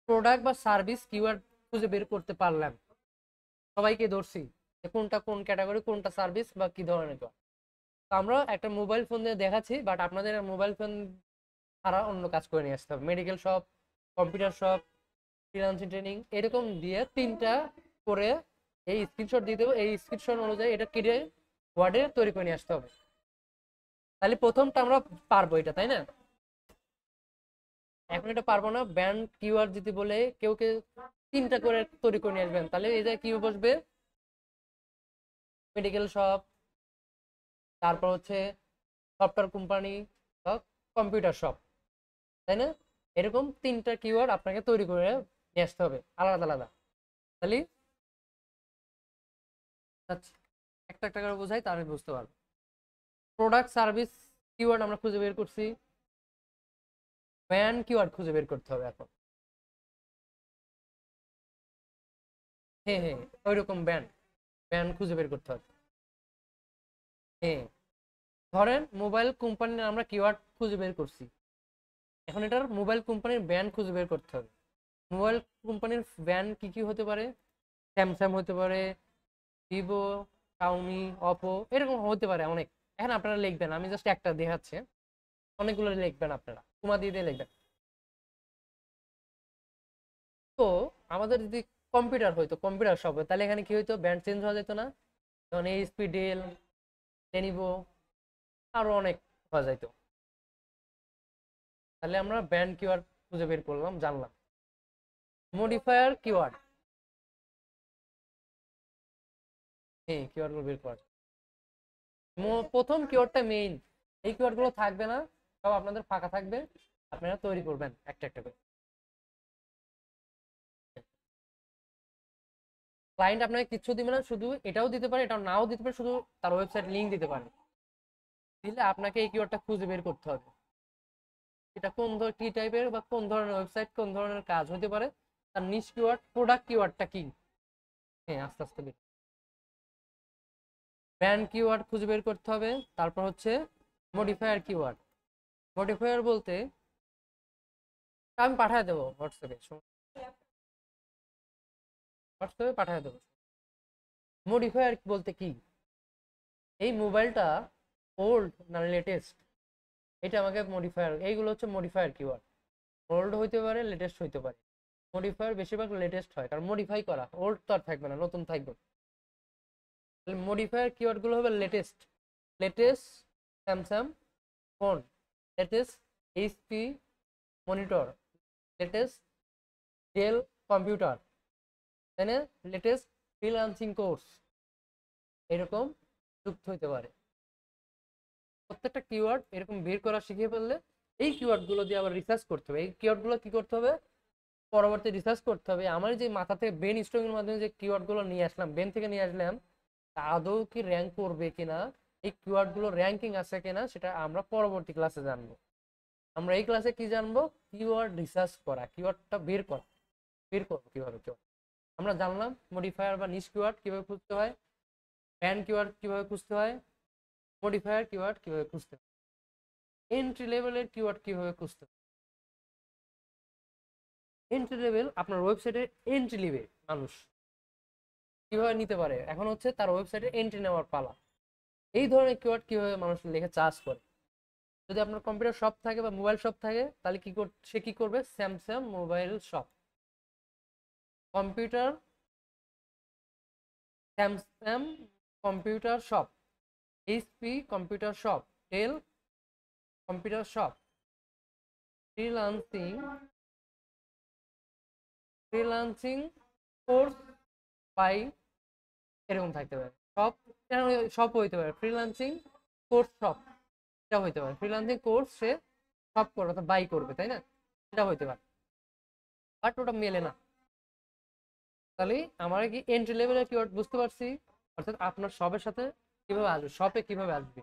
প্রোডাক্ট বা সার্ভিস কিওয়ার্ড খুঁজে বের করতে পারলাম, সবাইকে ধরছি যে কোনটা কোন ক্যাটাগরি, কোনটা সার্ভিস বা কি ধরনের। তো আমরা একটা মোবাইল ফোন দিয়ে দেখাচ্ছি, বাট আপনাদের মোবাইল ফোন ছাড়া অন্য কাজ করে নিয়ে আসতে হবে, medical shop, computer shop, freelancing training, এরকম দিয়ে তিনটা করে এই স্ক্রিনশট দিয়ে দেবো, এই স্ক্রিনশট অনুযায়ী এটা কেটে ওয়ার্ডে তৈরি করে নিয়ে আসতে হবে। তাহলে প্রথমটা আমরা পারবো এটা, তাই না? এখন এটা পারবো না, ব্যান্ড কিওয়ার্ড যদি বলে কেউ কে তিনটা করে তৈরি করে নিয়ে আসবেন, তাহলে এই যে কি বসবে, মেডিকেল শপ, তারপর হচ্ছে সফটওয়্যার কোম্পানি বা কম্পিউটার শপ, তাই না? এরকম তিনটা কিওয়ার্ড আপনাকে তৈরি করে নিয়ে আসতে হবে আলাদা আলাদা। তাহলে আচ্ছা, একটা একটা করে বোঝাই তাহলে বুঝতে পারবো। প্রোডাক্ট সার্ভিস কিওয়ার্ড আমরা খুঁজে বের করছি, ব্যান্ড কিওয়ার্ড খুঁজে বের করতে হবে এখন। হ্যাঁ হ্যাঁ, ওইরকম ব্যান্ড ব্যান্ড খুঁজে বের করতে হবে। হ্যাঁ, ধরেন মোবাইল কোম্পানির আমরা কিওয়ার্ড খুঁজে বের করছি, এখন এটার মোবাইল কোম্পানির ব্র্যান্ড খুঁজে বের করতে হবে। মোবাইল কোম্পানির ব্র্যান্ড কি কি হতে পারে? স্যামসাং হতে পারে, ভিভো, শাওমি, অপো, এরকম হতে পারে অনেক। এখন আপনারা লিখবেন, আমি জাস্ট একটা দেখাচ্ছি, অনেকগুলো লিখবেন, আপনারা কুমা দিয়ে দিয়ে লিখবেন। তো আমাদের যদি কম্পিউটার হইতো, কম্পিউটার শপ, তাহলে এখানে কি হইতো, ব্র্যান্ড চেঞ্জ হওয়া যেত না? যেমন এইচপি, ডেল, লেনোভো, আরো অনেক হওয়া যাইতো। তাহলে আমরা ব্র্যান্ড কিওয়ার্ড খুঁজে বের করলাম, জানলাম। মডিফায়ার কিওয়ার্ড, হ্যাঁ, কিওয়ার্ড গুলো বের করা যায়। প্রথম কিওয়ার্ডটা মেইন, এই কিওয়ার্ড গুলো থাকবে না, সব আপনাদের ফাঁকা থাকবে, আপনারা তৈরি করবেন একটা একটা করে। ক্লায়েন্ট আপনাকে কিছু দিবে না, শুধু এটাও দিতে পারে, এটাও নাও দিতে পারে, শুধু তার ওয়েবসাইট লিংক দিতে পারে। দিলে আপনাকে এই কিওয়ার্ডটা খুঁজে বের করতে হবে, এটা কোন কি টাইপের বা কোন ধরনের ওয়েবসাইট, কোন ধরনের কাজ হতে পারে, তার নিশ কিওয়ার্ড, প্রোডাক্ট কিওয়ার্ডটা কি। হ্যাঁ, আস্তে আস্তে ব্র্যান্ড কিওয়ার্ড খুঁজে বের করতে হবে। তারপর হচ্ছে মডিফায়ার কিওয়ার্ড। মডিফায়ার বলতে আমি পাঠিয়ে দেবো হোয়াটসঅ্যাপে, হোয়াটসঅ্যাপে পাঠিয়ে দেবো। মডিফায়ার বলতে কি, এই মোবাইলটা ওল্ড না লেটেস্ট, এটা আমাকে মডিফায়ার, এইগুলো হচ্ছে মডিফায়ার কিওয়ার্ড। ওল্ড হইতে পারে, লেটেস্ট হইতে পারে। মডিফায়ার বেশিরভাগ লেটেস্ট হয়, কারণ মডিফাই করা, ওল্ড তো আর থাকবে না, নতুন থাকবে। মডিফায়ার কিওয়ার্ড গুলো হবে latest, latest Samsung phone, latest HP monitor, latest Dell computer, তাই না? লেটেস্ট ফ্রিল্যান্সিং কোর্স, এরকম যুক্ত হইতে পারে। প্রত্যেকটা কিওয়ার্ড এরকম বের করা শিখিয়ে ফেললে এই কিওয়ার্ড গুলো দিয়ে আবার রিসার্চ করতে হবে। এই কিওয়ার্ড গুলো কি করতে হবে, পরবর্তী রিসার্চ করতে হবে আমার যে মাথা থেকে ব্রেন স্ট্রোমিং এর মাধ্যমে যে কিওয়ার্ড গুলো নিয়ে আসলাম, ব্রেন থেকে নিয়ে আসলাম, তা আদৌ কি র্যাঙ্ক করবে কিনা, এই কিওয়ার্ড গুলো র্যাঙ্কিং আছে কিনা সেটা আমরা পরবর্তী ক্লাসে জানবো। আমরা এই ক্লাসে কি জানবো? কিওয়ার্ড রিসার্চ করা, কিওয়ার্ডটা বের করবো কিভাবে কিওয়ার্ড। আমরা জানলাম মডিফায়ার বা নিশ কিওয়ার্ড কিভাবে খুঁজতে হয়, ব্যান্ড কিওয়ার্ড কিভাবে খুঁজতে হয়, মডিফায়ার কিওয়ার্ড কিভাবে খুঁজতে হয়, এন্ট্রি লেভেলের কিওয়ার্ড কিভাবে খুঁজতে হয়। এন্ট্রি লেভেল আপনার ওয়েবসাইটে এন্ট্রি নেবে মানুষ কিভাবে নিতে পারে, এখন হচ্ছে তার ওয়েবসাইটে এন্ট্রি নেওয়ার পালা। এই ধরনের কিওয়ার্ড কিভাবে মানুষ লিখে চার্জ করে। যদি আপনার কম্পিউটার শপ থাকে বা মোবাইল শপ থাকে তাহলে সে কি করবে? Samsung mobile shop, computer, Samsung computer shop, HP computer shop, Dell computer shop, freelancing freelancing course buy, এরকম থাকতে পারে। শপ শপ হইতে পারে, ফ্রিল্যান্সিং কোর্স শপ, এটা হইতে পারে। ফ্রিল্যান্সিং কোর্স সে শপ করবে অর্থাৎ বাই করবে, তাই না? এটা হইতে পারে, বাট ওটা মেলে না। তাহলে আমরা কি এন্ট্রি লেভেলের কিওয়ার্ড বুঝতে পারছি, অর্থাৎ আপনার শপের সাথে কিভাবে আসবে, শপে কিভাবে আসবে।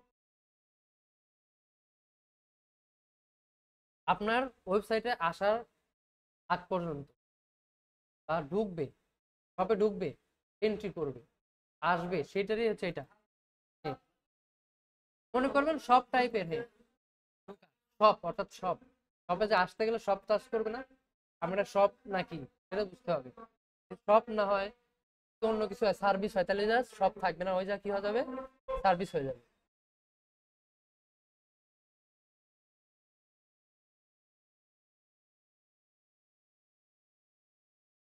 আপনার ওয়েবসাইটে আসার আগ পর্যন্ত বা ঢুকবে, শপে ঢুকবে, এন্ট্রি করবে, আসবে, সেটারই হচ্ছে এটা। মনে করবেন সব টাইপের সব, অর্থাৎ সব শপে যে আসতে গেলে সব চাষ করবে না, আমরা সব নাকি সেটা বুঝতে হবে। সব না হয় তো অন্য কিছু হয়, সার্ভিস হয়, তাহলে যা সব থাকবে না, ওই যা কি হয়ে যাবে? সার্ভিস হয়ে যাবে।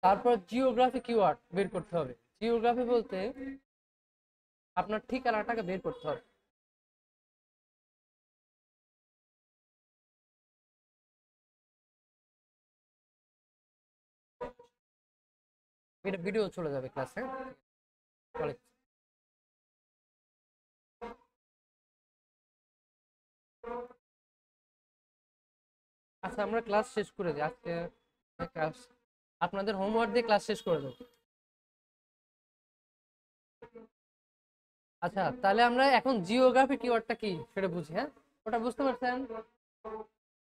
তারপর জিওগ্রাফি কিওয়ার্ড বের করতে হবে। জিওগ্রাফি বলতে আপনার ঠিকানাটাকে বের করতে হবে। এটা ভিডিও চলে যাবে ক্লাসে। আচ্ছা আমরা ক্লাস শেষ করে দিই আজকে, ক্লাস আপনাদের হোমওয়ার্ক দিয়ে ক্লাস শেষ করে দেবো। আচ্ছা তাহলে আমরা এখন জিওগ্রাফি কিওয়ার্ডটা কি সেটা বুঝি। হ্যাঁ, ওটা বুঝতে পারছেন?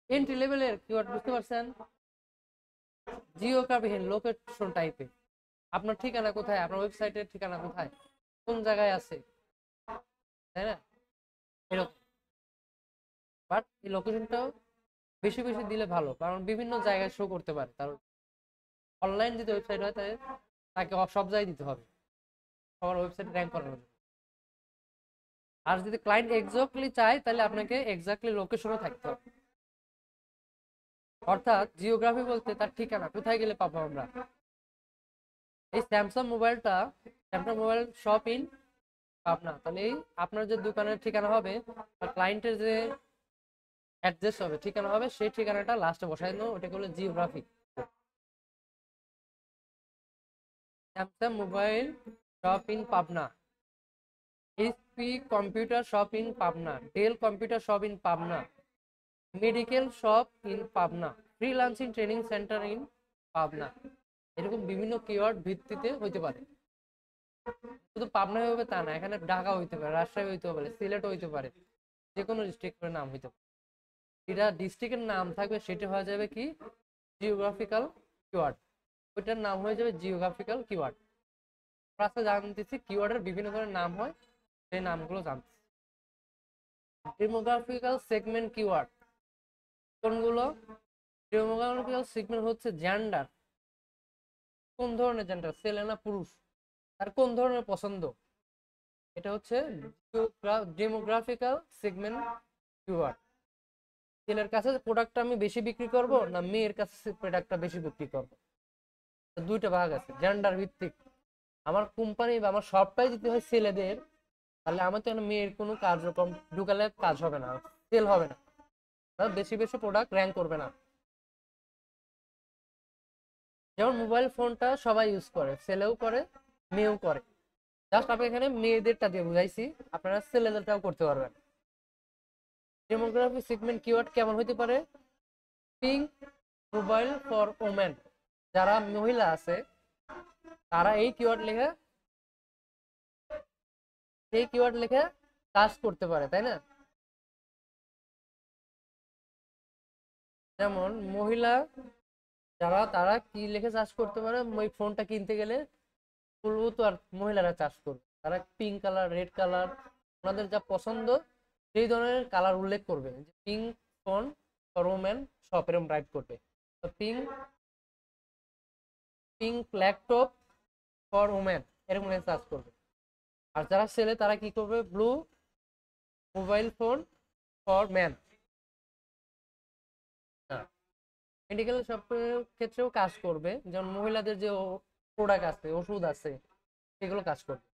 এন্ট্রি লেভেলের কিওয়ার্ড বুঝতে পারছেন? জিওগ্রাফি লোকেশন টাইপে, আপনার ঠিকানা কোথায়, আপনার ওয়েবসাইটের ঠিকানা কোথায়, কোন জায়গায় আছে, তাই না? এরকম। বাট এই লোকেশনটাও বেশি বেশি দিলে ভালো, কারণ বিভিন্ন জায়গায় শো করতে পারে। তার অনলাইন যদি ওয়েবসাইট হয় তাহলে তাকে সব জায়গায় দিতে হবে সবার ওয়েবসাইট র্যাঙ্ক করার জন্য। আর যদি ক্লায়েন্ট এক্স্যাক্টলি চায় তাহলে আপনাকে এক্স্যাক্টলি লোকেশনও থাকতে হবে। অর্থাৎ জিওগ্রাফি বলতে তার ঠিকানা কোথায় গেলে পাবো আমরা। এই Samsung mobile shop in Pabna, তাহলে এই আপনার যে দোকানের ঠিকানা হবে বা ক্লায়েন্টের যে অ্যাড্রেস হবে, ঠিকানা হবে, সেই ঠিকানাটা লাস্টে বসাই দেবো, ওটা হলো geography. Samsung mobile shop in Pabna, HP computer shop in Pabna, del computer shop in Pabna, medical shop in Pabna, freelancing training centre in Pabna. এরকম বিভিন্ন কিওয়ার্ড ভিত্তিতে হইতে পারে। শুধু পাবনা হবে তা না, এখানে ঢাকা হইতে পারে, রাজশাহী হইতে পারে, সিলেট হইতে পারে, যে কোনো ডিস্ট্রিক্টের নাম হইতে পারে। যেটা ডিস্ট্রিক্টের নাম থাকবে সেটা হয়ে যাবে কি? Geographical keyword. ওইটার নাম হয়ে যাবে জিওগ্রাফিক্যাল কিওয়ার্ড। আজকে জানতেছি কিওয়ার্ডের বিভিন্ন ধরনের নাম হয়, সেই নামগুলো জানতেছি। ডেমোগ্রাফিক্যাল সেগমেন্ট কিওয়ার্ড কোনগুলো? ডেমোগ্রাফিক্যাল সেগমেন্ট হচ্ছে জেন্ডার, কোন ধরনের জেন্ডার, ছেলে না পুরুষ, আর কোন ধরনের পছন্দ, এটা হচ্ছে ডেমোগ্রাফিক্যাল সেগমেন্ট কিওয়ার্ড। ছেলের কাছে প্রোডাক্টটা আমি বেশি বিক্রি করব না মেয়ের কাছে প্রোডাক্টটা বেশি বিক্রি করব, দুইটা ভাগ আছে জেন্ডার ভিত্তিক। আমার কোম্পানি বা আমার সবটাই যদি হয় ছেলেদের, তাহলে আমার তো মেয়ের কোনো কার্যক্রম ঢুকালে কাজ হবে না, সেল হবে না, বেশি বেশি প্রোডাক্ট র্যাঙ্ক করবে না। যেমন মোবাইল ফোনটা সবাই ইউজ করে, ছেলেও করে মেয়েও করে, জাস্ট আমি এখানে মেয়েদেরটা দিয়ে বুঝাইছি, আপনারা ছেলেদেরটাও করতে পারবেন। ডেমোগ্রাফি সেগমেন্ট কিওয়ার্ড কেমন হতে পারে? পিঙ্ক মোবাইল ফর ওমেন, যারা মহিলা আছে তারা এই কিওয়ার্ড লিখে কাজ করতে পারে, তাই না? যেমন মহিলা যারা, তারা কি লিখে চাষ করতে পারে, ওই ফোনটা কিনতে গেলে বলবো তো আর মহিলারা চাষ করবে, তারা পিঙ্ক কালার, রেড কালার, ওনাদের যা পছন্দ সেই ধরনের কালার উল্লেখ করবে, যে pink phone for women shop, এরকম রাইট করবে। তো pink pink laptop for women এরকম চাষ করবে। আর যারা ছেলে তারা কি করবে, blue mobile phone for man. Medical শপের ক্ষেত্রেও কাজ করবে, যেমন মহিলাদের যে প্রোডাক্ট আছে, ওষুধ আছে, সেগুলো কাজ করবে।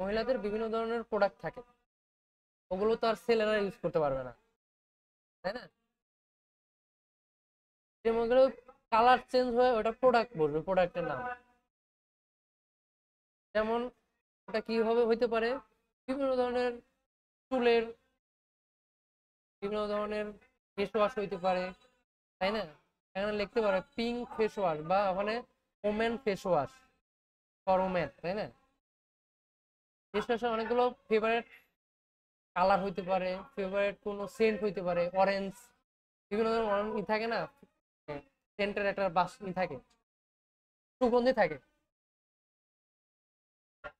মহিলাদের বিভিন্ন ধরনের প্রোডাক্ট থাকে, ওগুলো তো আর ছেলেরা ইউজ করতে পারবে না, তাই না? যেমন কালার চেঞ্জ হয়ে ওটা প্রোডাক্ট বলবে, প্রোডাক্টের নাম। যেমন ওটা কিভাবে হইতে পারে, বিভিন্ন ধরনের চুলের, বিভিন্ন ধরনের ফেস ওয়াশ হইতে পারে, তাই না? এখানে লিখতে পারে পিঙ্ক ফেস ওয়াশ, বা ওখানে women face wash for women, তাই না? ফেস ওয়াশের অনেকগুলো ফেভারিট কালার হইতে পারে, ফেভারিট কোনো সেন্ট হইতে পারে, অরেঞ্জ, বিভিন্ন ধরনের থাকে না, সেন্টের একটা বাস থাকে, সুগন্ধি থাকে।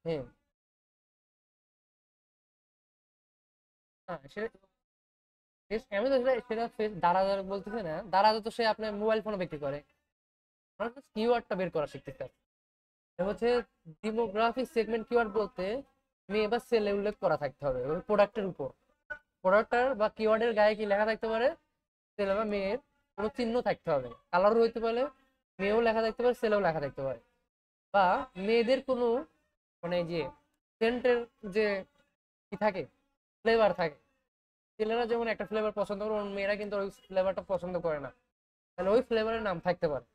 হ্যাঁ, হ্যাঁ, আমি তো সেটা দারাজ বলতেছি না, দারাজ তো সে আপনার মোবাইল ফোনে বিক্রি করে, কিওয়ার্ডটা বের করা শিখতে। হচ্ছে ডেমোগ্রাফিক সেগমেন্ট কিওয়ার্ড বলতে মেয়ে বা ছেলে উল্লেখ করা থাকতে হবে ওই প্রোডাক্টের উপর। প্রোডাক্টের বা কিওয়ার্ডের গায়ে কি লেখা থাকতে পারে, ছেলে বা মেয়ের কোনো চিহ্ন থাকতে হবে, কালারও হইতে পারে, মেয়েও লেখা থাকতে পারে, ছেলেও লেখা থাকতে পারে। বা মেয়েদের কোনো মানে যে সেন্টের যে কি থাকে, ফ্লেভার থাকে, ছেলেরা যেমন একটা ফ্লেভার পছন্দ করে, মেয়েরা কিন্তু ওই ফ্লেভারটা পছন্দ করে না, তাহলে ওই ফ্লেভারের নাম থাকতে পারে।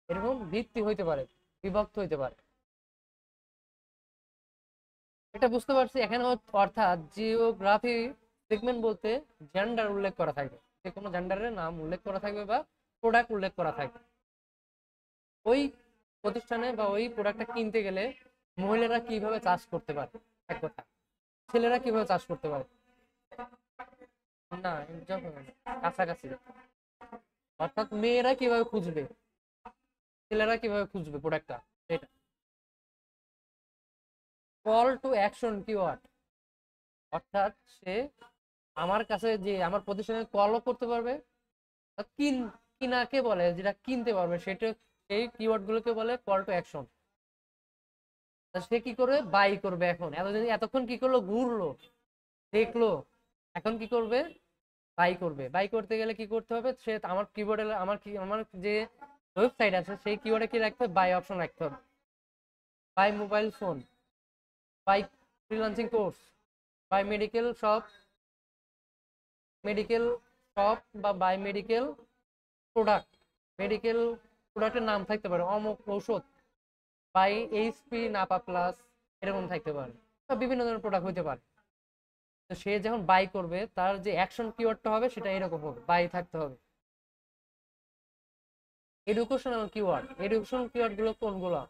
এরকম ভিত্তি হইতে পারে, বিভক্ত হইতে পারে। এটা বুঝতে পারছি এখানে। অর্থাৎ জিওগ্রাফি সেগমেন্ট বলতে জেন্ডার উল্লেখ করা থাকবে, যে কোনো জেন্ডারের নাম উল্লেখ করা থাকবে বা প্রোডাক্ট উল্লেখ করা থাকবে। ওই প্রতিষ্ঠানে বা ওই প্রোডাক্টটা কিনতে গেলে মহিলারা কিভাবে চাষ করতে পারে, এক কথা, ছেলেরা কিভাবে চাষ করতে পারে, না যখন কাছাকাছি, অর্থাৎ মেয়েরা কিভাবে খুঁজবে, ছেলেরা কিভাবে খুঁজবে প্রোডাক্টটা, এটা। কল টু অ্যাকশন কিওয়ার্ড, অর্থাৎ সে আমার কাছে যে আমার প্রতিষ্ঠানে কলও করতে পারবে, কিন কিনাকে বলে, যেটা কিনতে পারবে সেটা, সেই কিওয়ার্ড গুলোকে বলে কল টু অ্যাকশন। সে কি করবে, বাই করবে। এখন এতক্ষণ কি করলো, ঘুরলো, দেখলো, এখন কি করবে, বাই করবে। বাই করতে গেলে কি করতে হবে, সে আমার কিবোর্ডে, আমার যে ওয়েবসাইট আছে সেই কিওয়ার্ডে কি রাখতে হবে, বাই অপশন রাখতে হবে। Buy mobile phone, buy freelancing course, buy medical shop, বা বাই মেডিকেল প্রোডাক্ট। মেডিকেল প্রোডাক্টের নাম থাকতে পারে অমুক ঔষধ, বাই এইচপি নাপা প্লাস, এরকম থাকতে পারে, বা বিভিন্ন ধরনের প্রোডাক্ট হইতে পারে। তো সে যখন বাই করবে, তার যে অ্যাকশন কিওয়ার্ডটা হবে সেটা এরকম হবে, বাই থাকতে হবে। এডুকেশনাল কিওয়ার্ড গুলো কোনগুলো,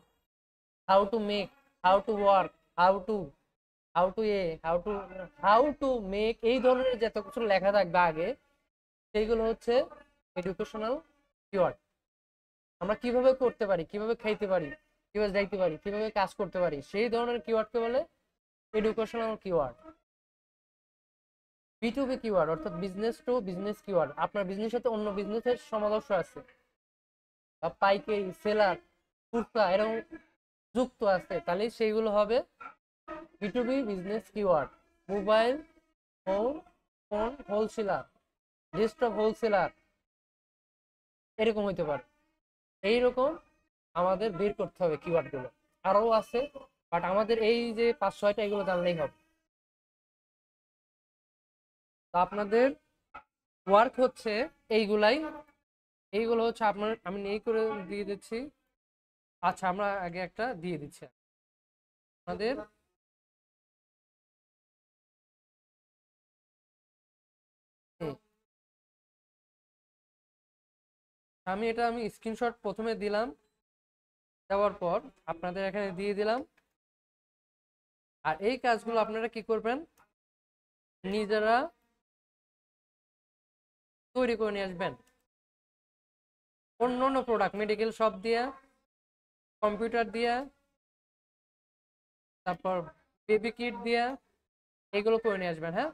how to make, how to work, how to, how to make, এই ধরনের যত কিছু লেখা থাকবে আগে, সেইগুলো হচ্ছে এডুকেশনাল কিওয়ার্ড। আমরা কিভাবে করতে পারি, কিভাবে খাইতে পারি, কিভাবে যাইতে পারি, কিভাবে কাজ করতে পারি, সেই ধরনের কিওয়ার্ডকে বলে এডুকেশনাল কিওয়ার্ড। বি2বি কিওয়ার্ড, অর্থাৎ বিজনেস টু বিজনেস কিওয়ার্ড, আপনার বিজনেসের সাথে অন্য বিজনেসের সমাদর্শ আছে, বা পাইকারি, সেলার, খুচরা এরকম যুক্ত আছে, তাহলে সেইগুলো হবে বি2বি business keyword. Mobile phone wholesaler, desktop wholesaler, এরকম হইতে পারে। এইরকম আমাদের বের করতে হবে কিওয়ার্ড গুলো, আরো আছে, বাট আমাদের এই যে 5-6টা এগুলো জানলেই হবে। তো আপনাদের ওয়ার্ক হচ্ছে এইগুলাই, এইগুলো হচ্ছে আপনার, আমি এই করে দিয়ে দিচ্ছি। আচ্ছা, আমরা আগে একটা দিয়ে দিচ্ছি আমাদের আমি স্ক্রিনশট প্রথমে দিলাম, দেওয়ার পর আপনাদের এখানে দিয়ে দিলাম। আর এই কাজগুলো আপনারা কি করবেন, নিজেরা তৈরি করে নিয়ে আসবেন। অন্য অন্য প্রোডাক্ট, মেডিকেল শপ দিয়ে, কম্পিউটার দিয়ে, তারপর বেবি কিট দিয়ে, এগুলো করে নিয়ে আসবেন। হ্যাঁ,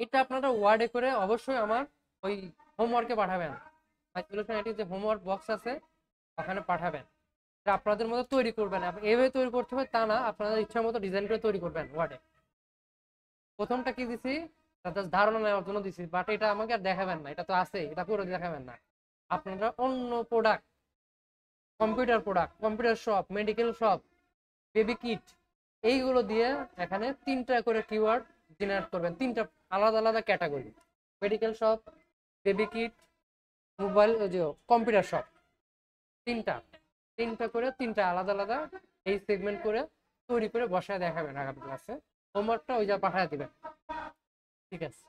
এটা আপনারা ওয়ার্ডে করে অবশ্যই আমার ওই হোমওয়ার্কে পাঠাবেন। মাইক্রোসফট আইটি যে হোমওয়ার্ক বক্স আছে ওখানে পাঠাবেন। এটা আপনাদের মতো তৈরি করবেন। এইভাবে তৈরি করতে হবে তা না, আপনাদের ইচ্ছা মতো ডিজাইন করে তৈরি করবেন ওয়ার্ডে। প্রথমটা কি দিছি, জাস্ট ধারণা নেওয়ার জন্য দিছি, বাট এটা আমাকে আর দেখাবেন না, এটা তো আছে, এটা পুরো দেখাবেন না। আপনারা অন্য product, computer shop, medical shop, baby kit, এইগুলো দিয়ে এখানে 3টা করে কিওয়ার্ড জেনারেট করবেন, 3টা আলাদা আলাদা category. Medical shop, baby kit, mobile, ওই যে কম্পিউটার শপ, 3টা করে 3টা আলাদা আলাদা এই সেগমেন্ট করে তৈরি করে বসায় দেখাবেন আগামী ক্লাসে। হোমওয়ার্কটা ওই যা পাঠায় দিবেন। ঠিক আছে।